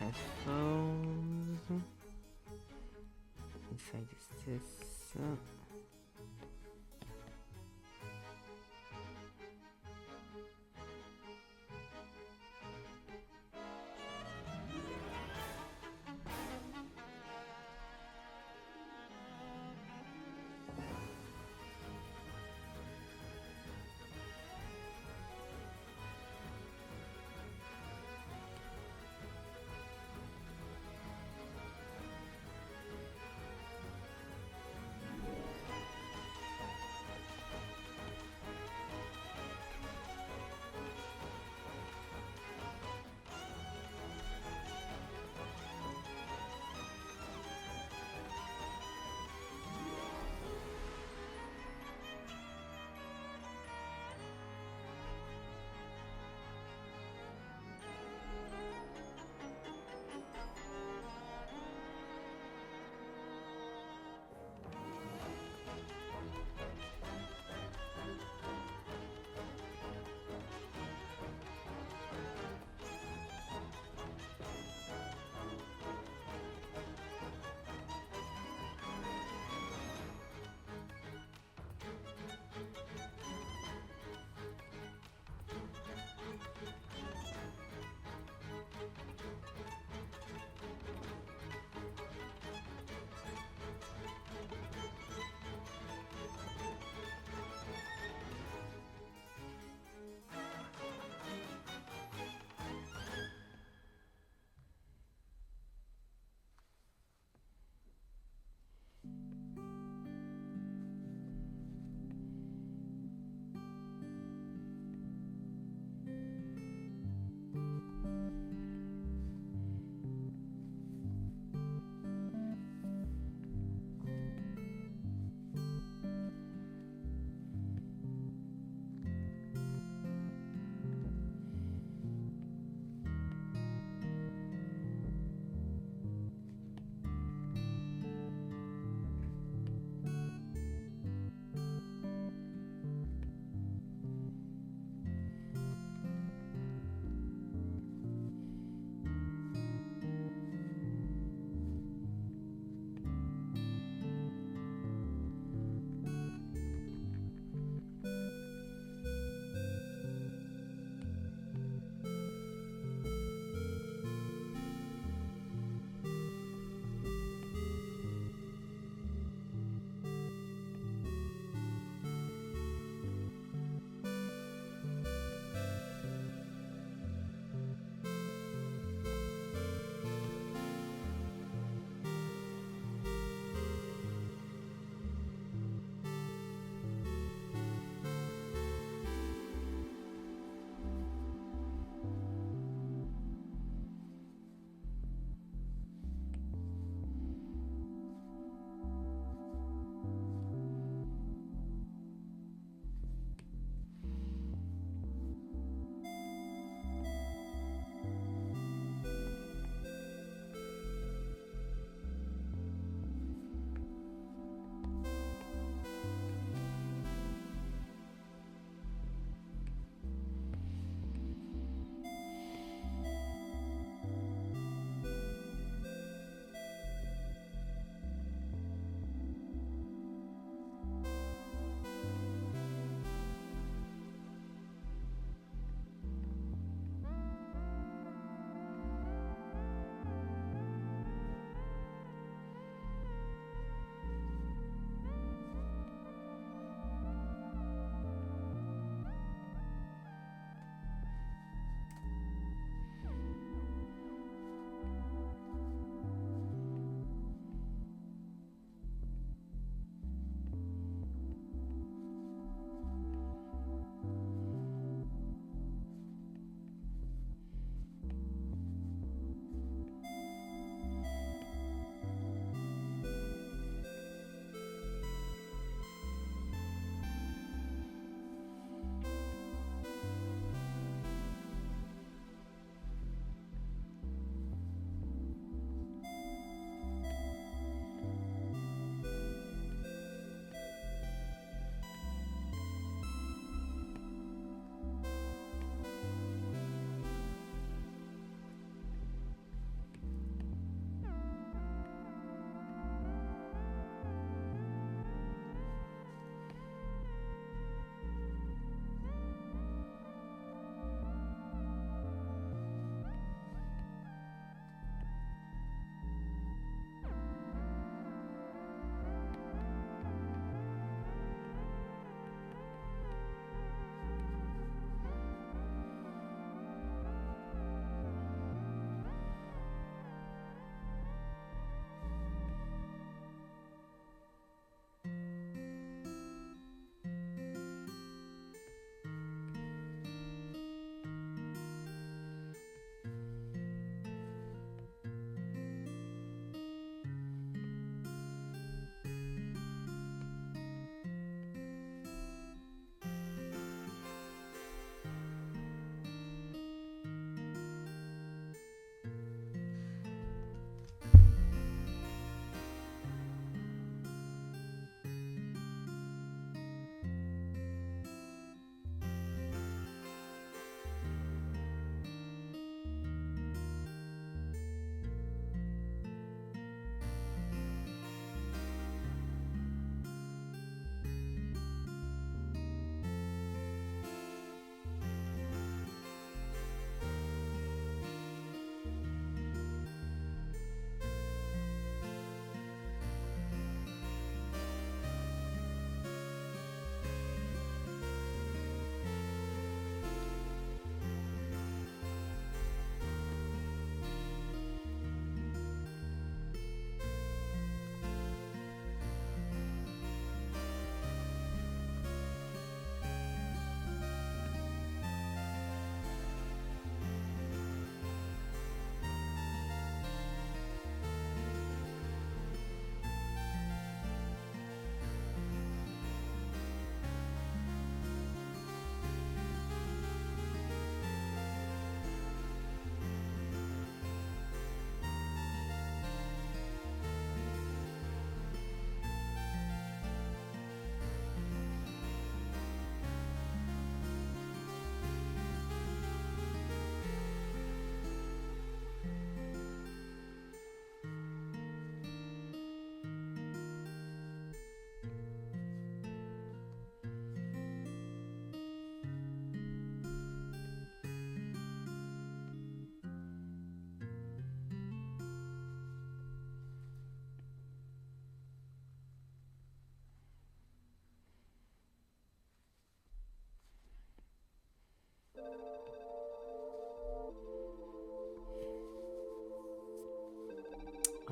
A: Headphones. Inside is this.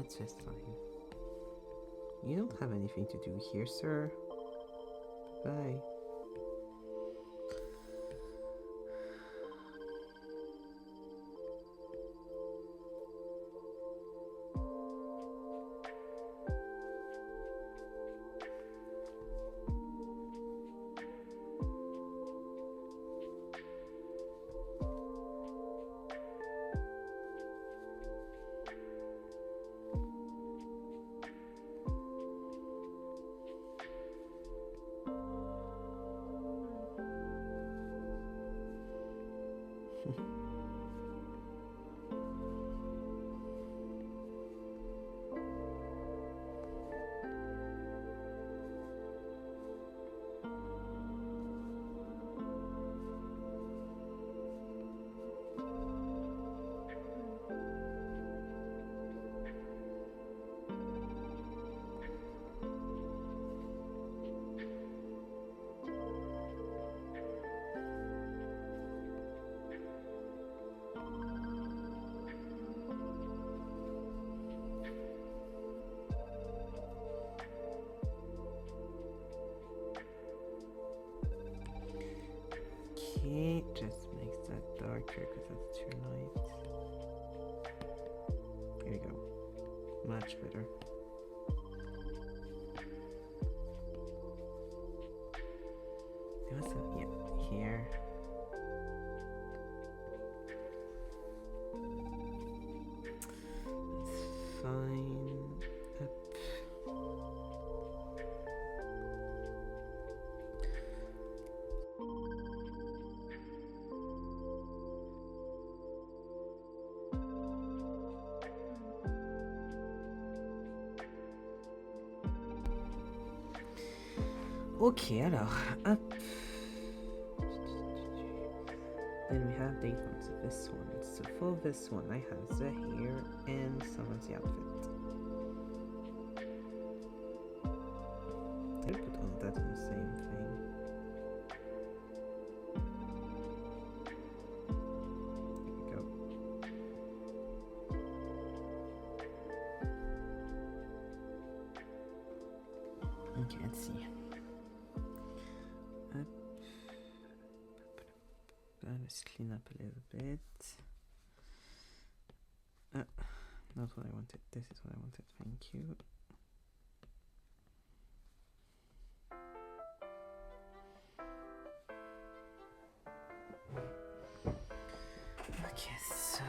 A: What's this line? You don't have anything to do here, sir. Bye. Okay, just makes that darker because that's too light. Here we go. Much better. Also, yeah, here. That's fine. Up. Ok, alors, hop. Then we have these ones, this one. So for this one, I have the hair and some of the outfit. I'll put all that on the same thing. There we go. Okay, let's see. Let's clean up a little bit. Not what I wanted. This is what I wanted. Thank you. Okay, so.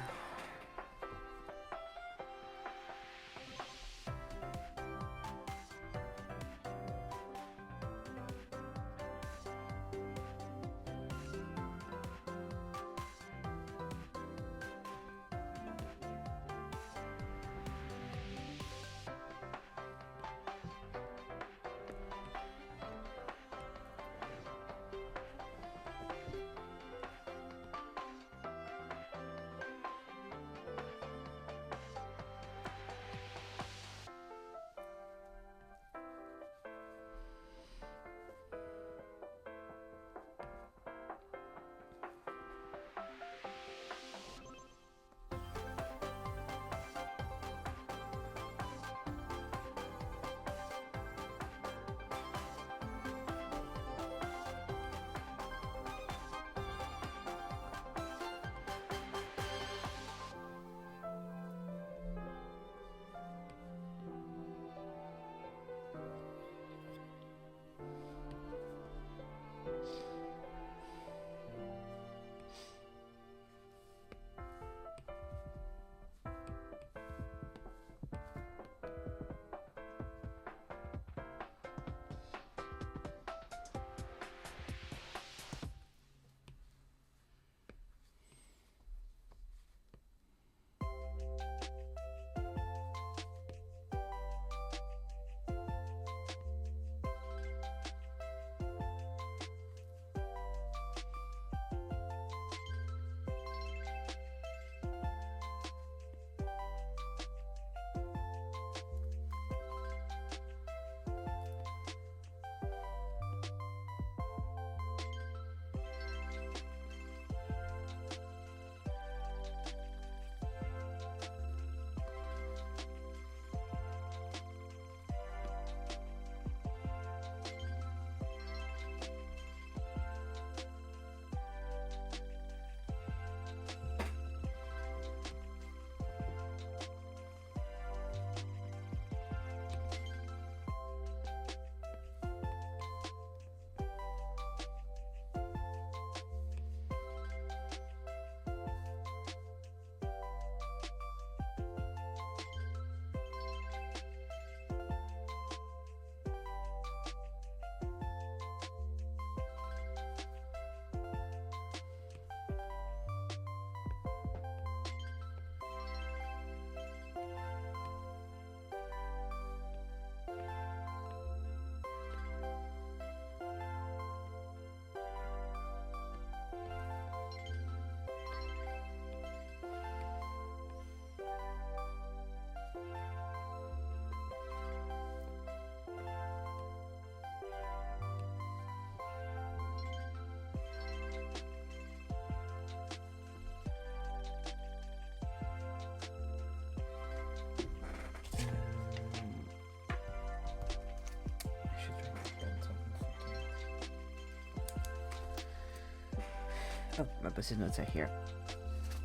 A: Oh, my post-it notes are here.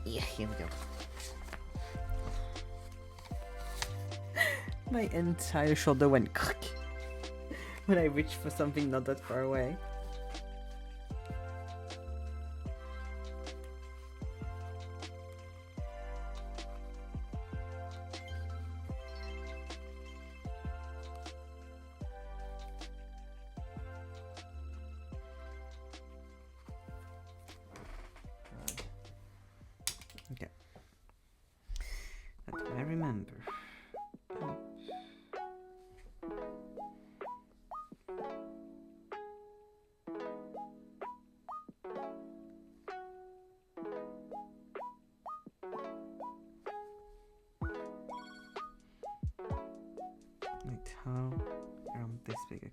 A: Yeah, here we go. My entire shoulder went click when I reached for something not that far away. Okay. That I remember. Oh. Wait, how? Around this big, okay.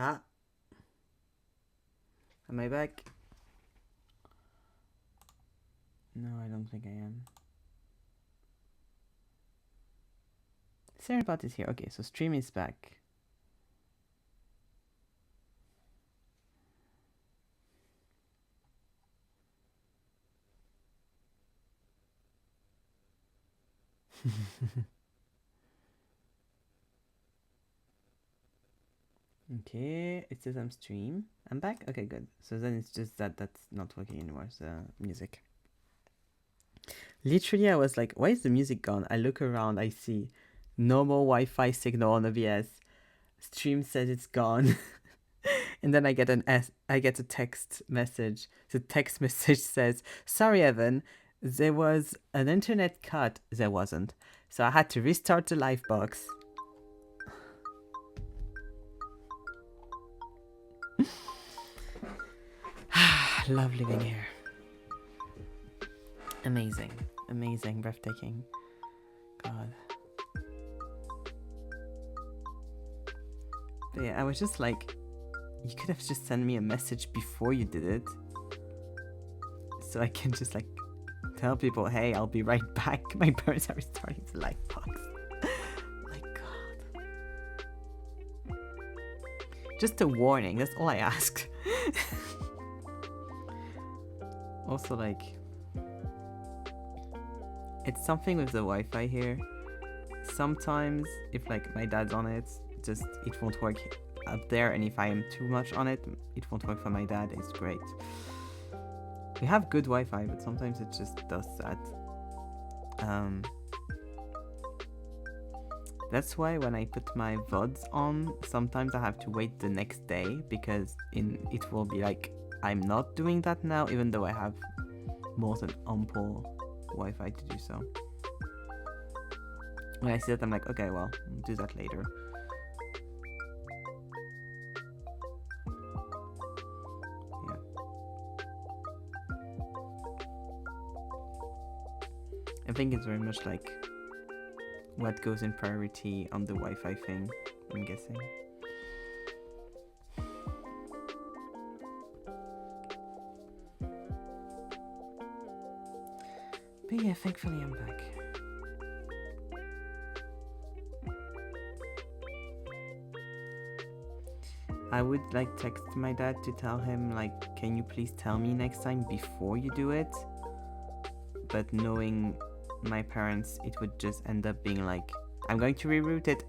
A: Ah, am I back? No, I don't think I am. Serapot is here. Okay, so stream is back. Okay, it says I'm stream. I'm back? Okay, good. So then it's just that that's not working anymore, so music. Literally, I was like, why is the music gone? I look around, I see no more Wi-Fi signal on OBS. Stream says it's gone. And then I get a text message. The text message says, sorry, Evan, there was an internet cut. There wasn't. So I had to restart the live box. Love living here. Amazing. Amazing. Breathtaking. God. But yeah, I was just like, you could have just sent me a message before you did it. So I can just like tell people, hey, I'll be right back. My parents are restarting the live box. My God. Just a warning. That's all I asked. Also, like, it's something with the Wi-Fi here. Sometimes, if like my dad's on it, just it won't work up there, and if I am too much on it, it won't work for my dad. It's great. We have good Wi-Fi, but sometimes it just does that. That's why when I put my VODs on, sometimes I have to wait the next day, because it will be like, I'm not doing that now, even though I have more than ample Wi-Fi to do so. When I see that, I'm like, okay, well, I'll do that later. Yeah. I think it's very much like what goes in priority on the Wi-Fi thing, I'm guessing. But yeah, thankfully I'm back. I would like text my dad to tell him like, can you please tell me next time before you do it? But knowing my parents, it would just end up being like, I'm going to reroute it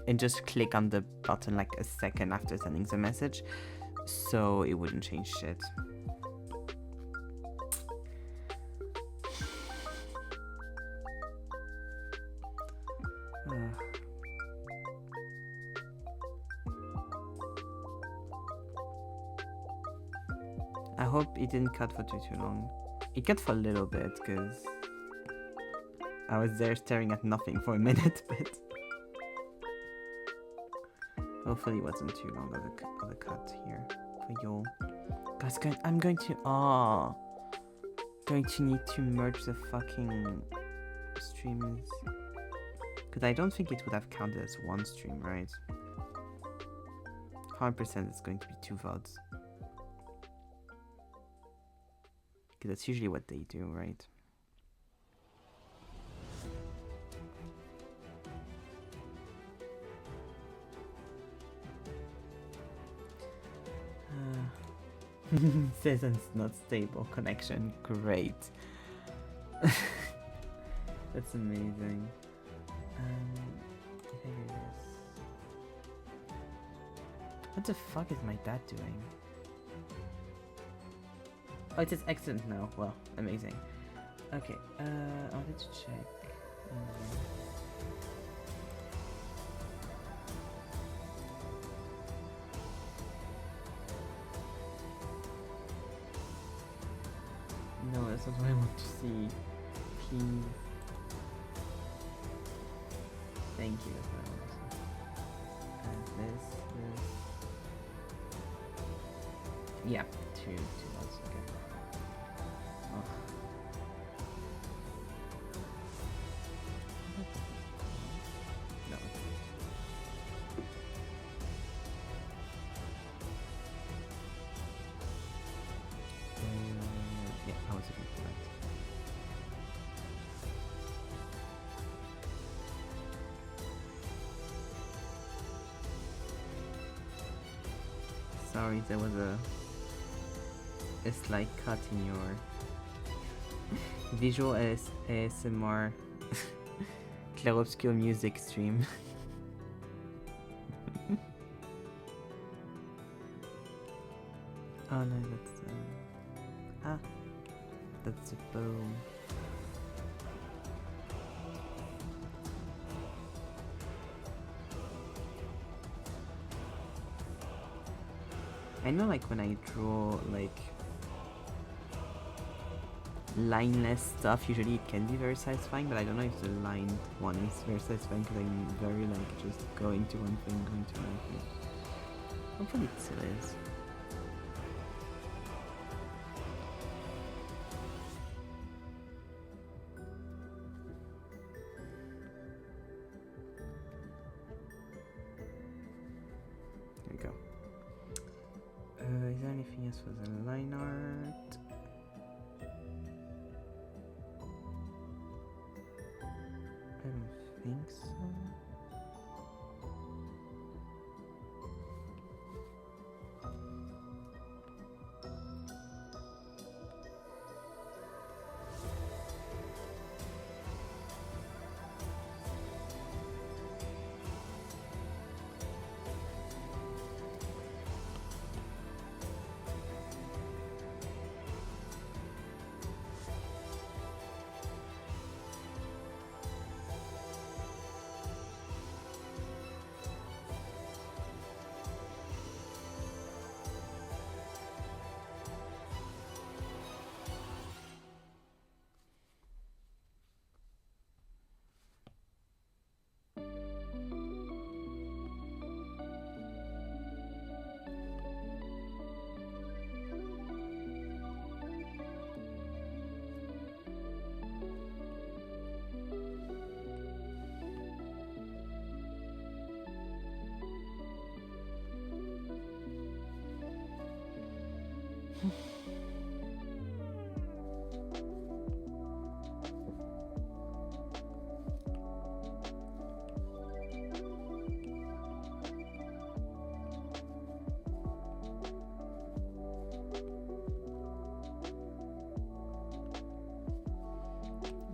A: and just click on the button like a second after sending the message. So it wouldn't change shit. I hope it didn't cut for too long. It cut for a little bit because I was there staring at nothing for a minute, but hopefully it wasn't too long of a cut here for y'all. Guys, I'm going to need to merge the fucking streams, because I don't think it would have counted as one stream, right? 100% it's going to be 2 VODs. Because that's usually what they do, right? Says it's not stable connection. Great. That's amazing. I think it is. What the fuck is my dad doing? Oh, it says excellent now. Well, amazing. Okay, I wanted to check. No, that's not what I want to see. Please. Thank you. That's what I want to see. And this. Yeah, two months. Okay. Oh. No. Sorry, there was a slight cut in your visual ASMR clair-obscur music stream. Oh no, that's a bow. I know, like, when I draw like lineless stuff, usually it can be very satisfying, but I don't know if the lined one is very satisfying because I'm very like just going to one thing, going to one thing. Hopefully it still is. There we go. Is there anything else for the line art? I don't think so.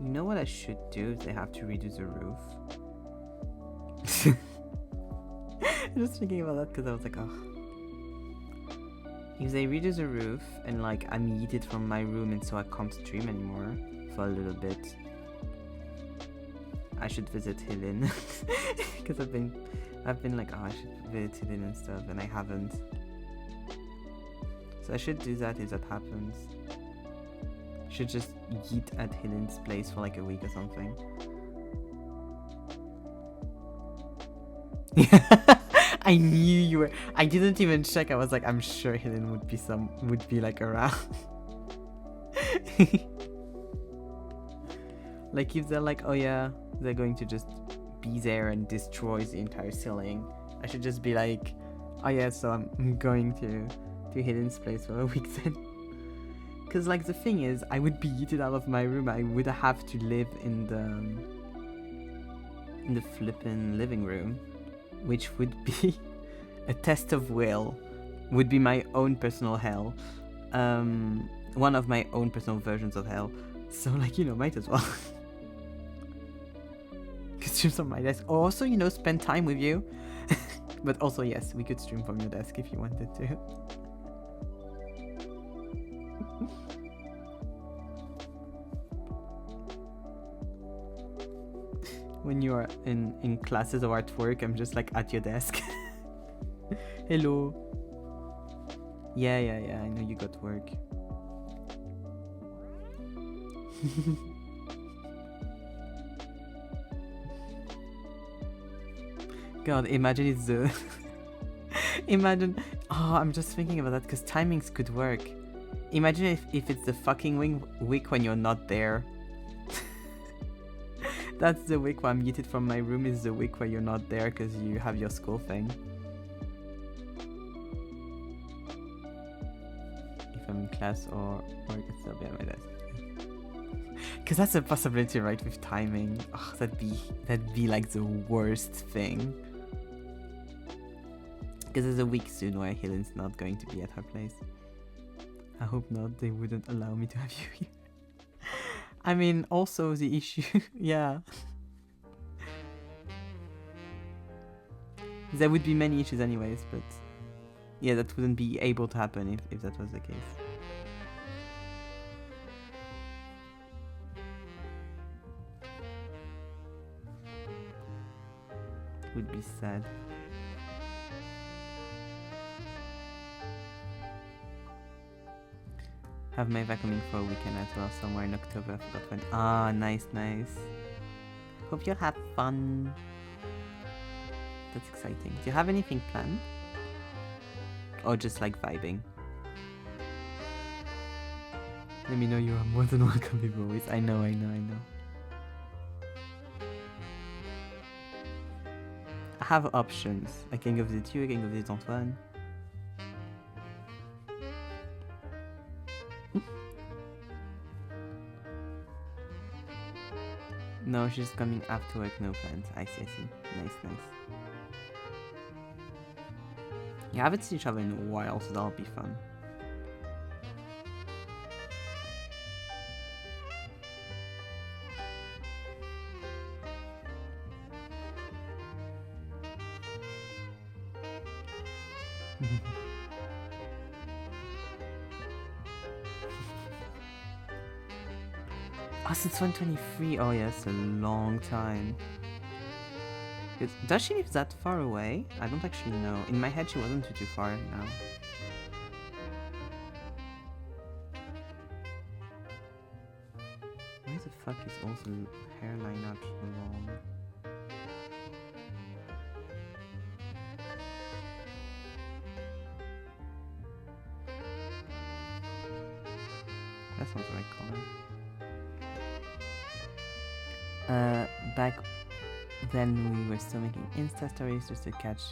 A: You know what I should do if they have to redo the roof? I'm just thinking about that because I was like, oh. If they redo the roof and like I'm yeeted from my room and so I can't stream anymore for a little bit, I should visit Helen because I've been like, oh, I should visit Helen and stuff, and I haven't. So I should do that if that happens. Should just yeet at Helen's place for like a week or something. I knew you were. I didn't even check. I was like, I'm sure Helen would be like around. Like if they're like, oh yeah, they're going to just be there and destroy the entire ceiling, I should just be like, oh yeah, so I'm going to Helen's place for a week then. Because like the thing is, I would be yeeted out of my room. I would have to live in the flippin' living room, which would be a test of will, would be my own personal hell, one of my own personal versions of hell. So like, you know, might as well. Could stream from my desk. Also, you know, spend time with you. But also, yes, we could stream from your desk if you wanted to. When you are in classes or at work, I'm just like at your desk. Hello. Yeah, I know you got work. God, imagine it's the... Imagine... Oh, I'm just thinking about that because timings could work. Imagine if it's the fucking week when you're not there. That's the week where I'm yeeted from my room, is the week where you're not there because you have your school thing. If I'm in class or I can still be at my desk. Because that's a possibility, right, with timing. Oh, that'd be like the worst thing. Because there's a week soon where Helen's not going to be at her place. I hope not. They wouldn't allow me to have you here. I mean, also the issue, yeah. There would be many issues anyways, but yeah, that wouldn't be able to happen if that was the case. Would be sad. Have Maeva coming for a weekend as well, somewhere in October. I forgot when. Ah, nice, nice. Hope you'll have fun. That's exciting. Do you have anything planned? Or just like vibing? Let me know, you are more than welcome, people. Always. I know. I have options. I can go visit you, I can go visit Antoine. No, she's coming after work, no plans. I see. Nice. You haven't seen each other in a while, so that'll be fun. Oh, since 2023. Oh, yeah, it's a long time. Does she live that far away? I don't actually know. In my head, she wasn't too far now. Why the fuck is also hairline out long? That sounds the right color. Back then we were still making Insta stories just to catch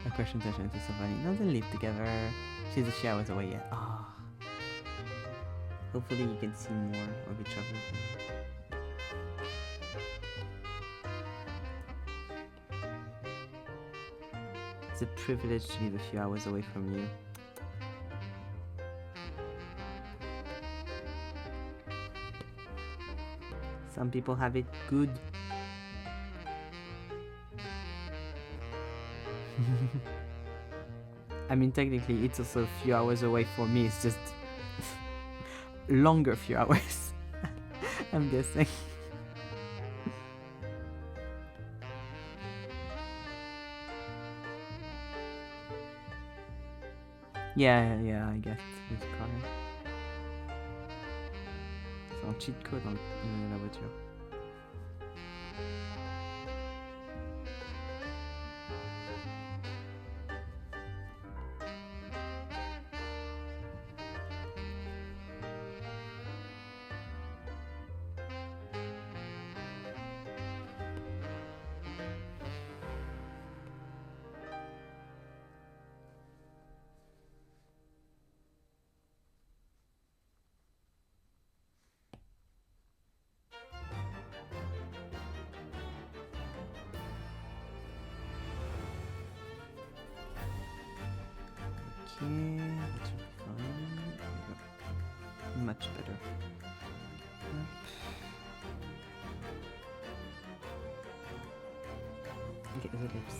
A: a crush session to somebody. Now they live together. She's a few hours away yet. Ah. Hopefully you can see more of each other. It's a privilege to live a few hours away from you. Some people have it good. I mean, technically, it's also a few hours away for me. It's just longer few hours. I'm guessing. Yeah, I guess it's correct. C'est un cheat code dans la voiture. Okay, that should be fine. Much better. Okay, the lips.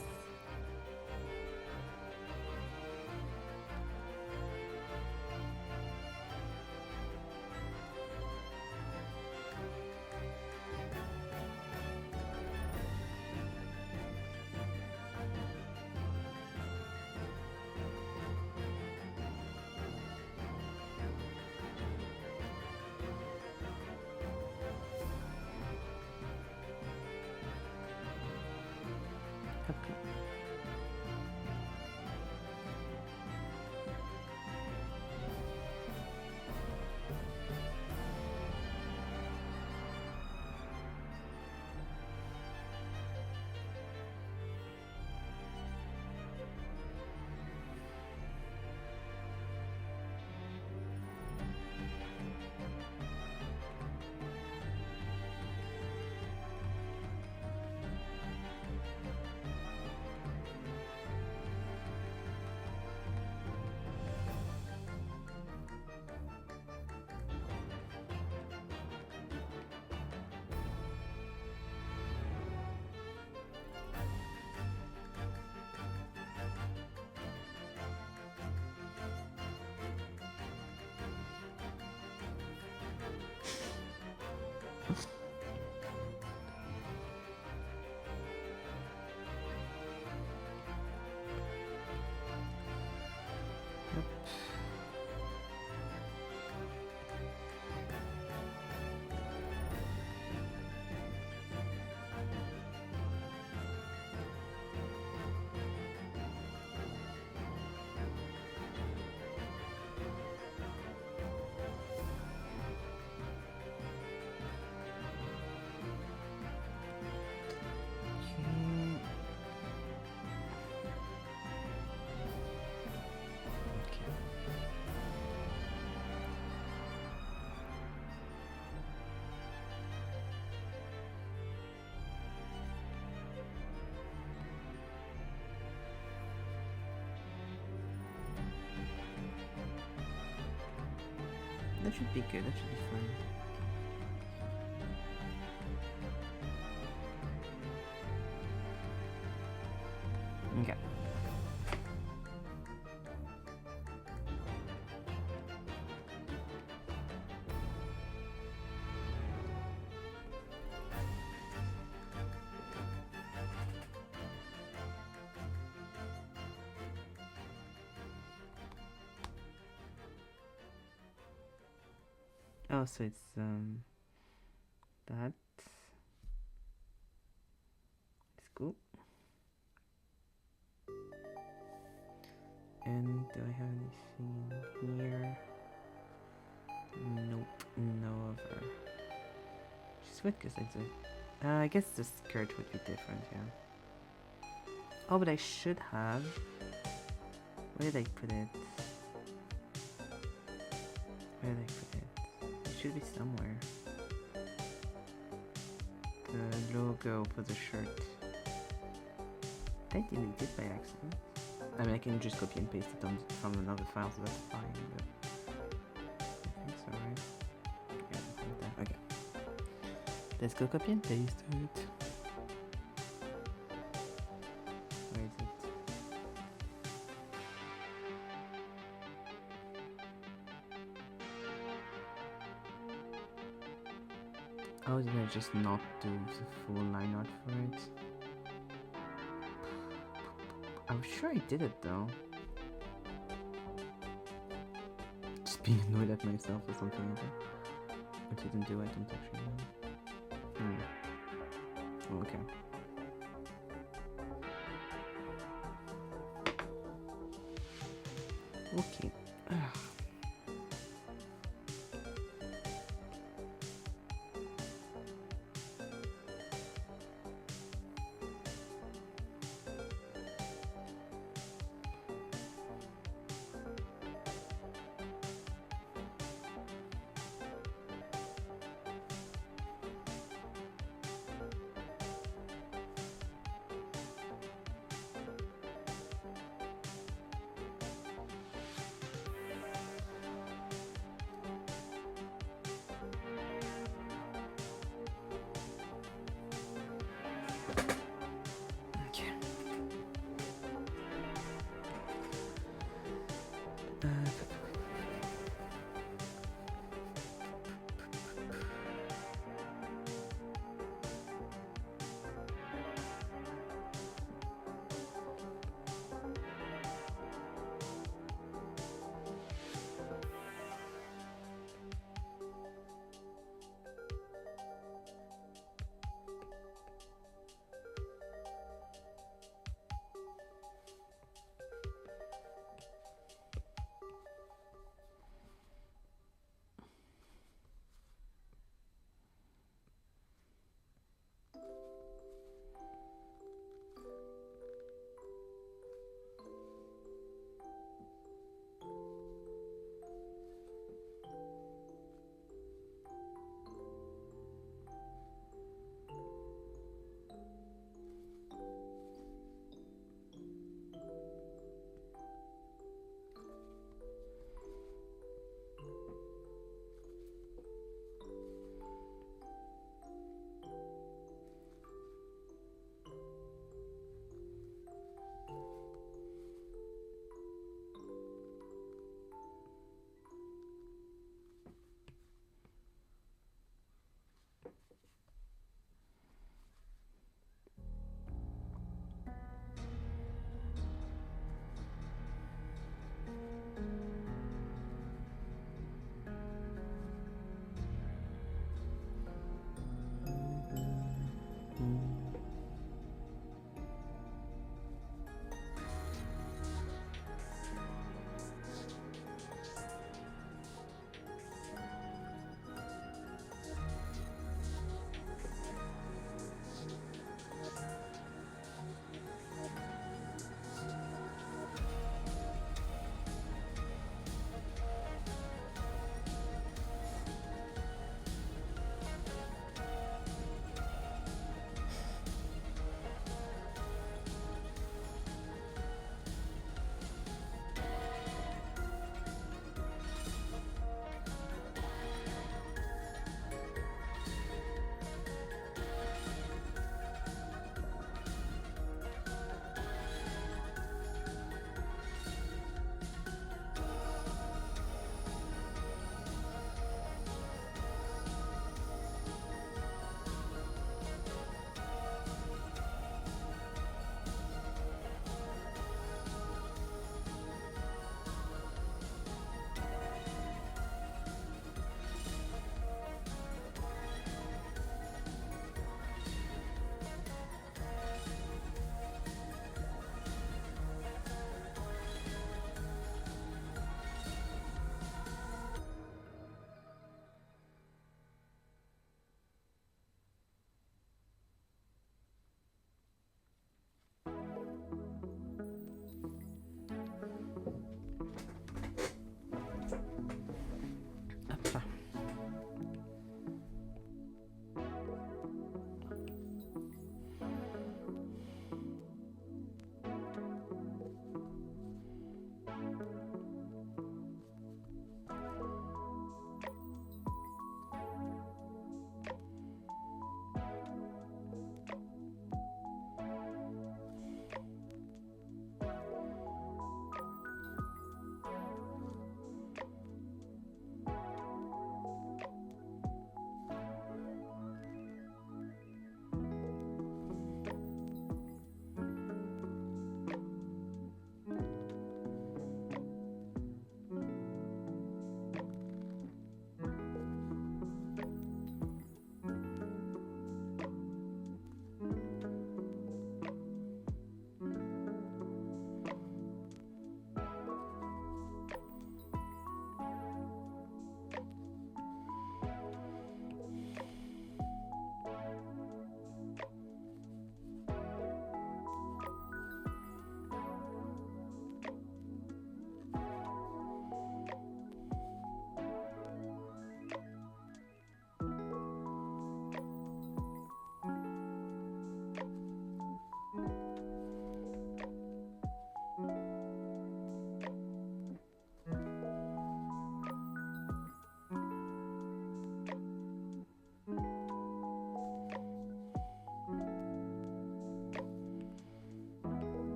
A: That should be good, that should be fun. Okay. Oh, so it's that. It's cool. And do I have anything here? Nope, no other. Which is good because I guess the skirt would be different, yeah. Oh, but I should have. Where did I put it? Where did I put it? It should be somewhere. The logo for the shirt. I deleted it by accident. I mean, I can just copy and paste it from another file, so that's fine. But I think so, right? Yeah, like that. Okay. Let's go copy and paste it. Where is it? Oh, did I just not do the full line art for it? I'm sure I did it though. Just being annoyed at myself or something like that. I didn't do it, I don't actually know. Oh, okay. Okay.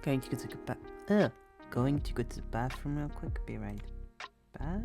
A: Going to go to going to go to the bathroom real quick. Be right back.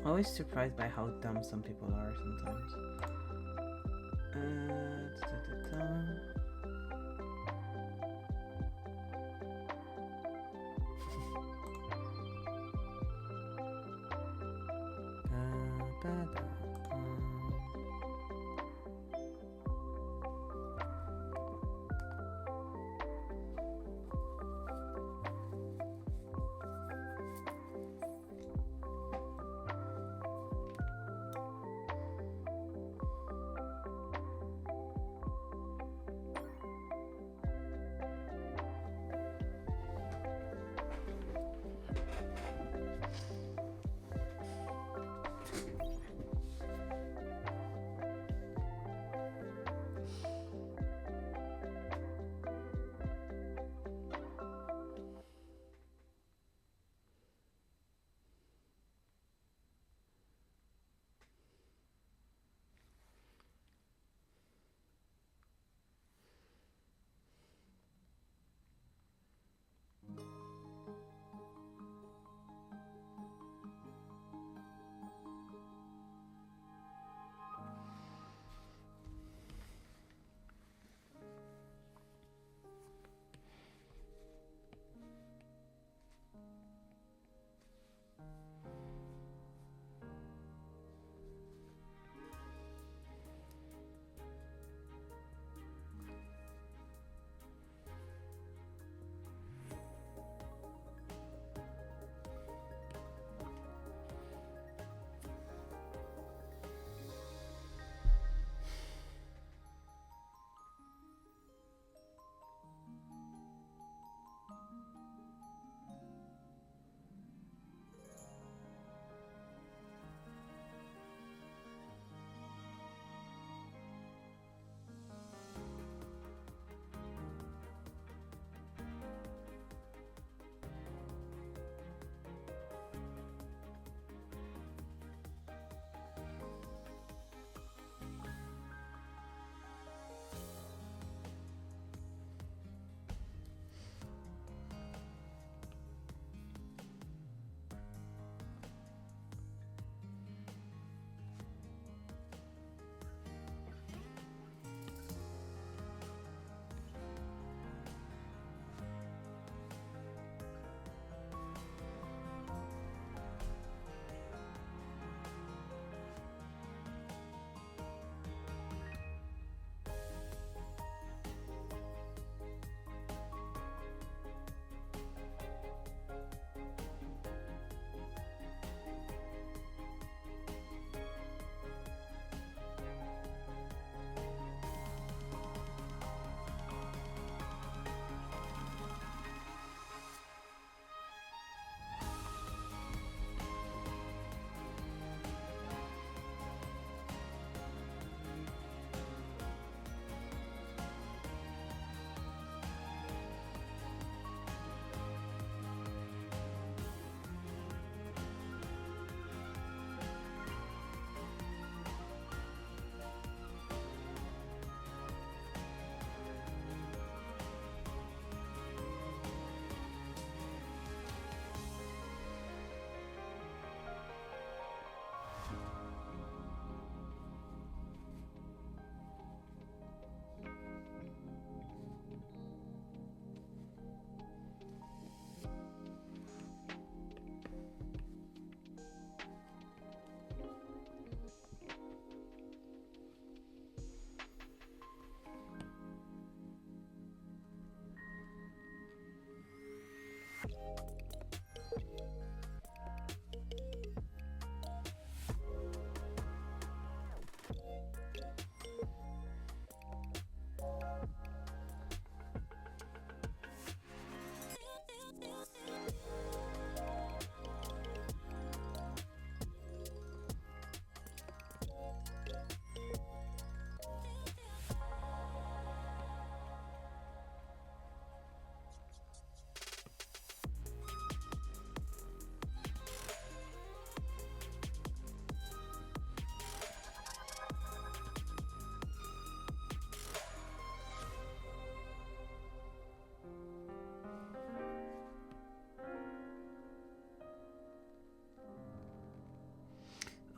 A: always surprised by how dumb some people are sometimes.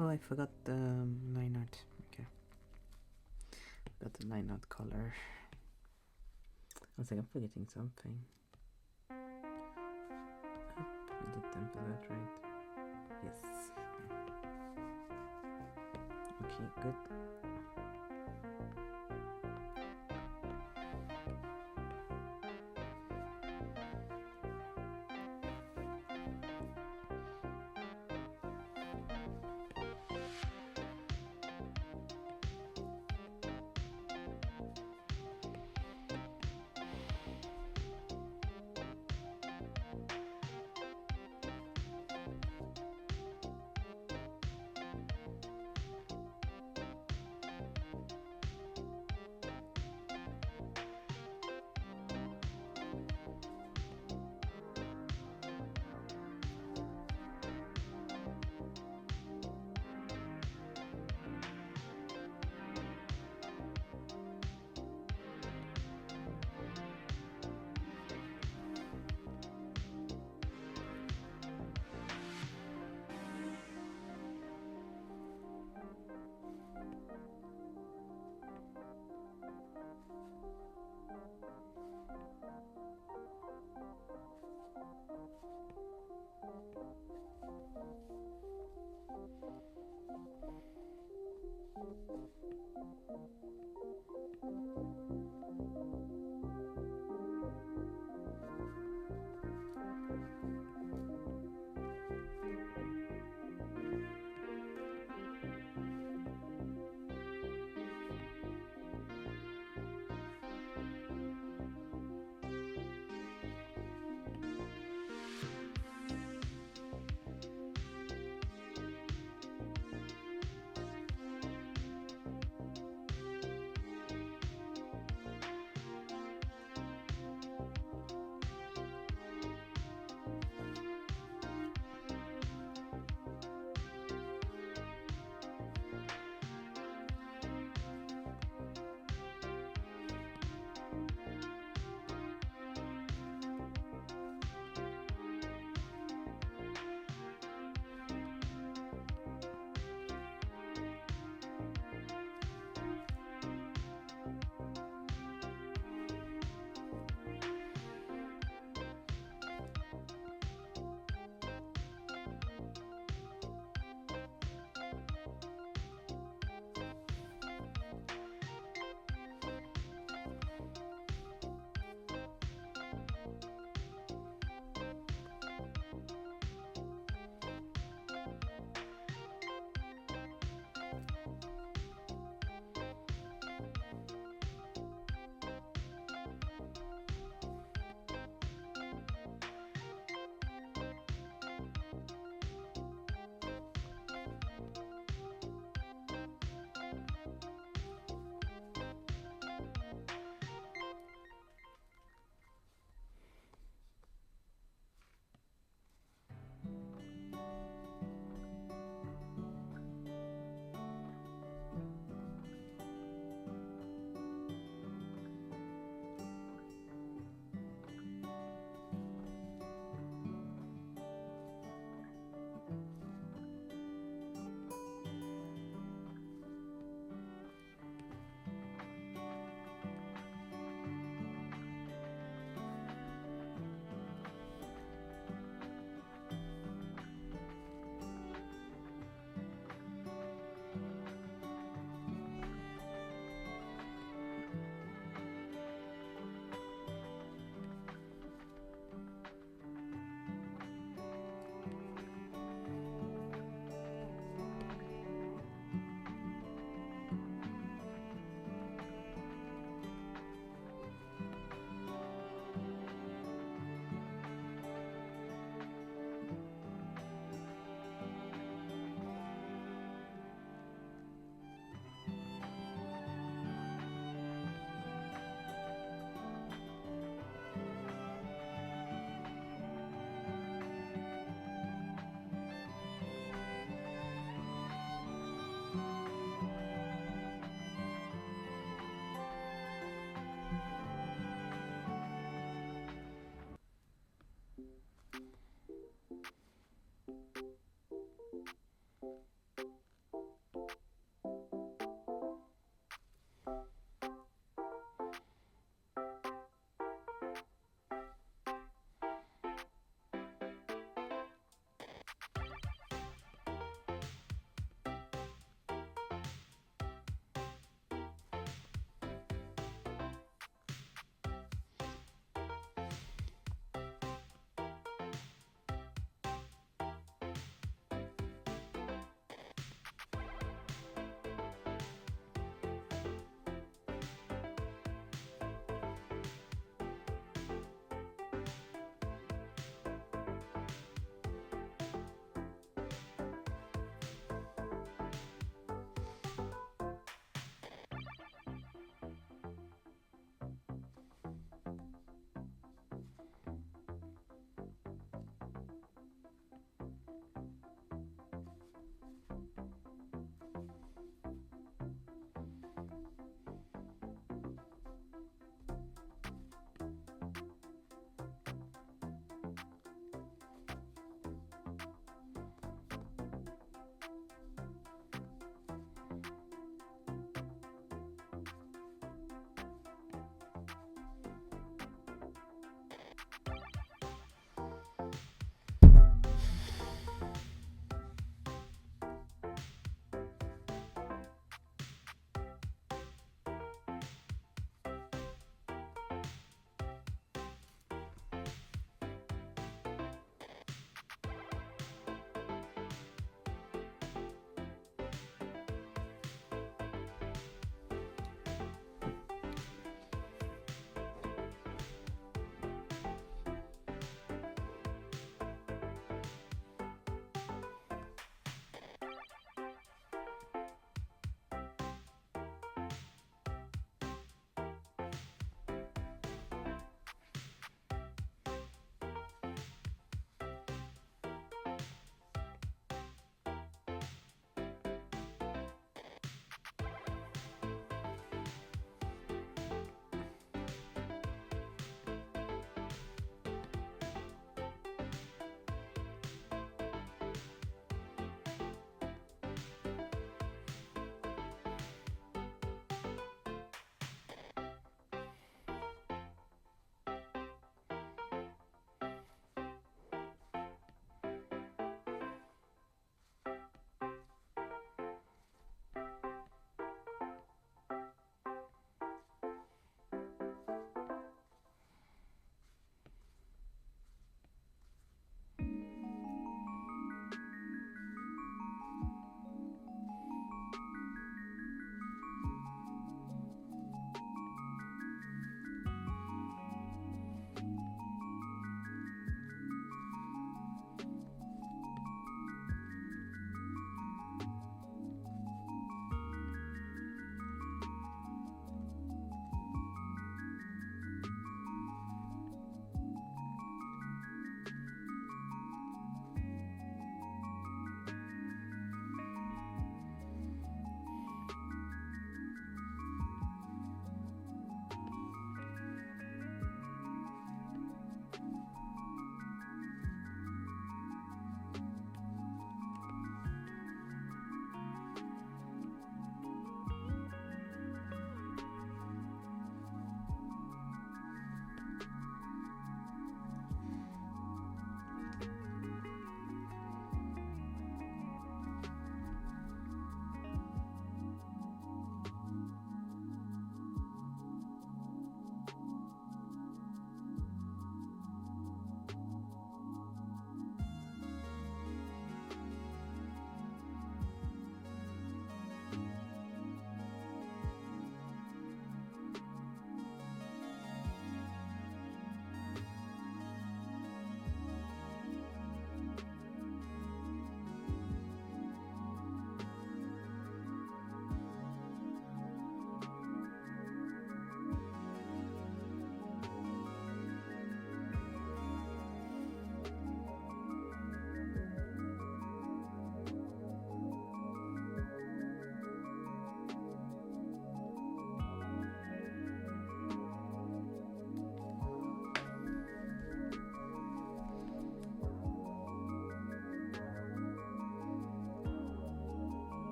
A: Oh, I forgot the line art. Okay. Got the line art color. I was like, I'm forgetting something. We did template, right? Yes. Okay, good.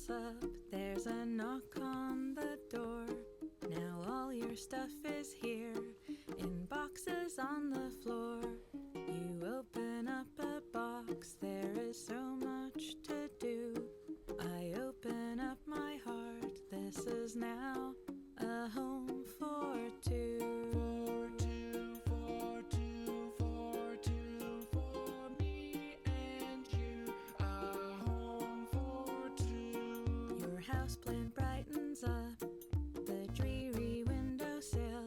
B: Up, there's a knock on the door. Now all your stuff is here in boxes on the floor. You open up a box, there is so much to do. I open up my heart, this is now a home for two. For two, for two, for two, for me and you. A home for two. Your houseplant brightens up the dreary windowsill.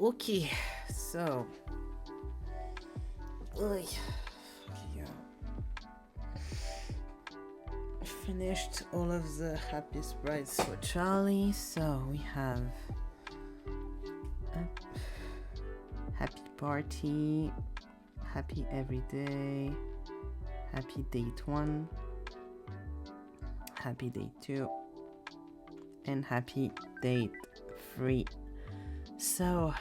A: Okay, so. Oy. Yeah. Finished all of the happy sprites for Charlie, so we have happy party, happy everyday, happy date 1, happy date 2, and happy date 3. So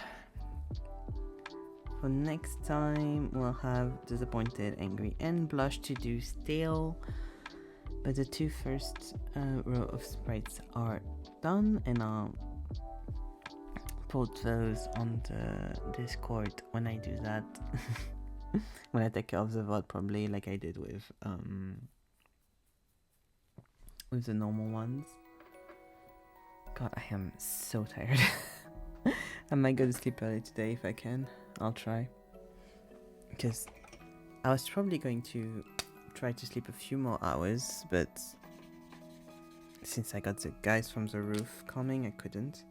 A: for next time we'll have disappointed, angry, and blush to do still, but the 2 first row of sprites are done, and I'll put those on the Discord when I do that. When I take care of the VOD, probably like I did with the normal ones. God, I am so tired. I might go to sleep early today if I can. I'll try. Because I was probably going to try to sleep a few more hours, but since I got the guys from the roof coming, I couldn't.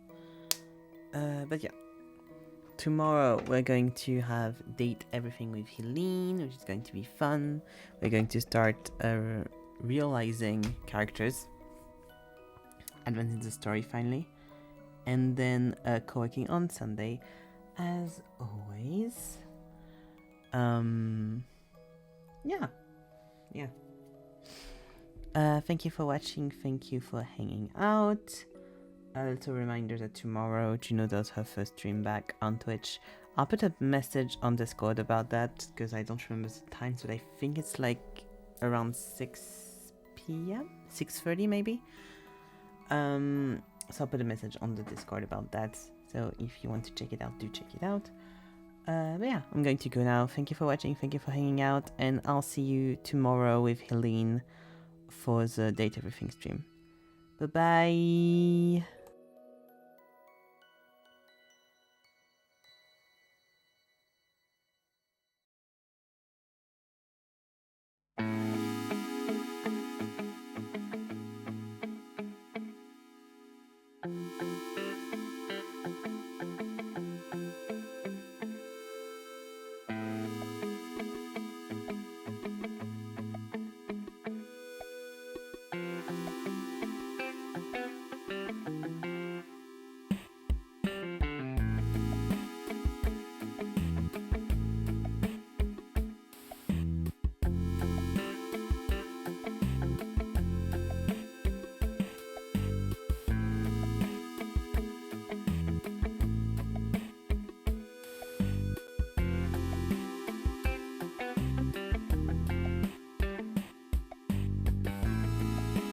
A: But yeah. Tomorrow we're going to have Date Everything with Helene, which is going to be fun. We're going to start realizing characters, advancing the story finally, and then co-working on Sunday, as always. Yeah. Thank you for watching. Thank you for hanging out. A little reminder that tomorrow Juno does her first stream back on Twitch. I'll put a message on Discord about that because I don't remember the time, but I think it's like around 6 p.m. 6:30 maybe. So I'll put a message on the Discord about that. So if you want to check it out, do check it out. But yeah, I'm going to go now. Thank you for watching. Thank you for hanging out, and I'll see you tomorrow with Helene for the Date Everything stream. Bye bye.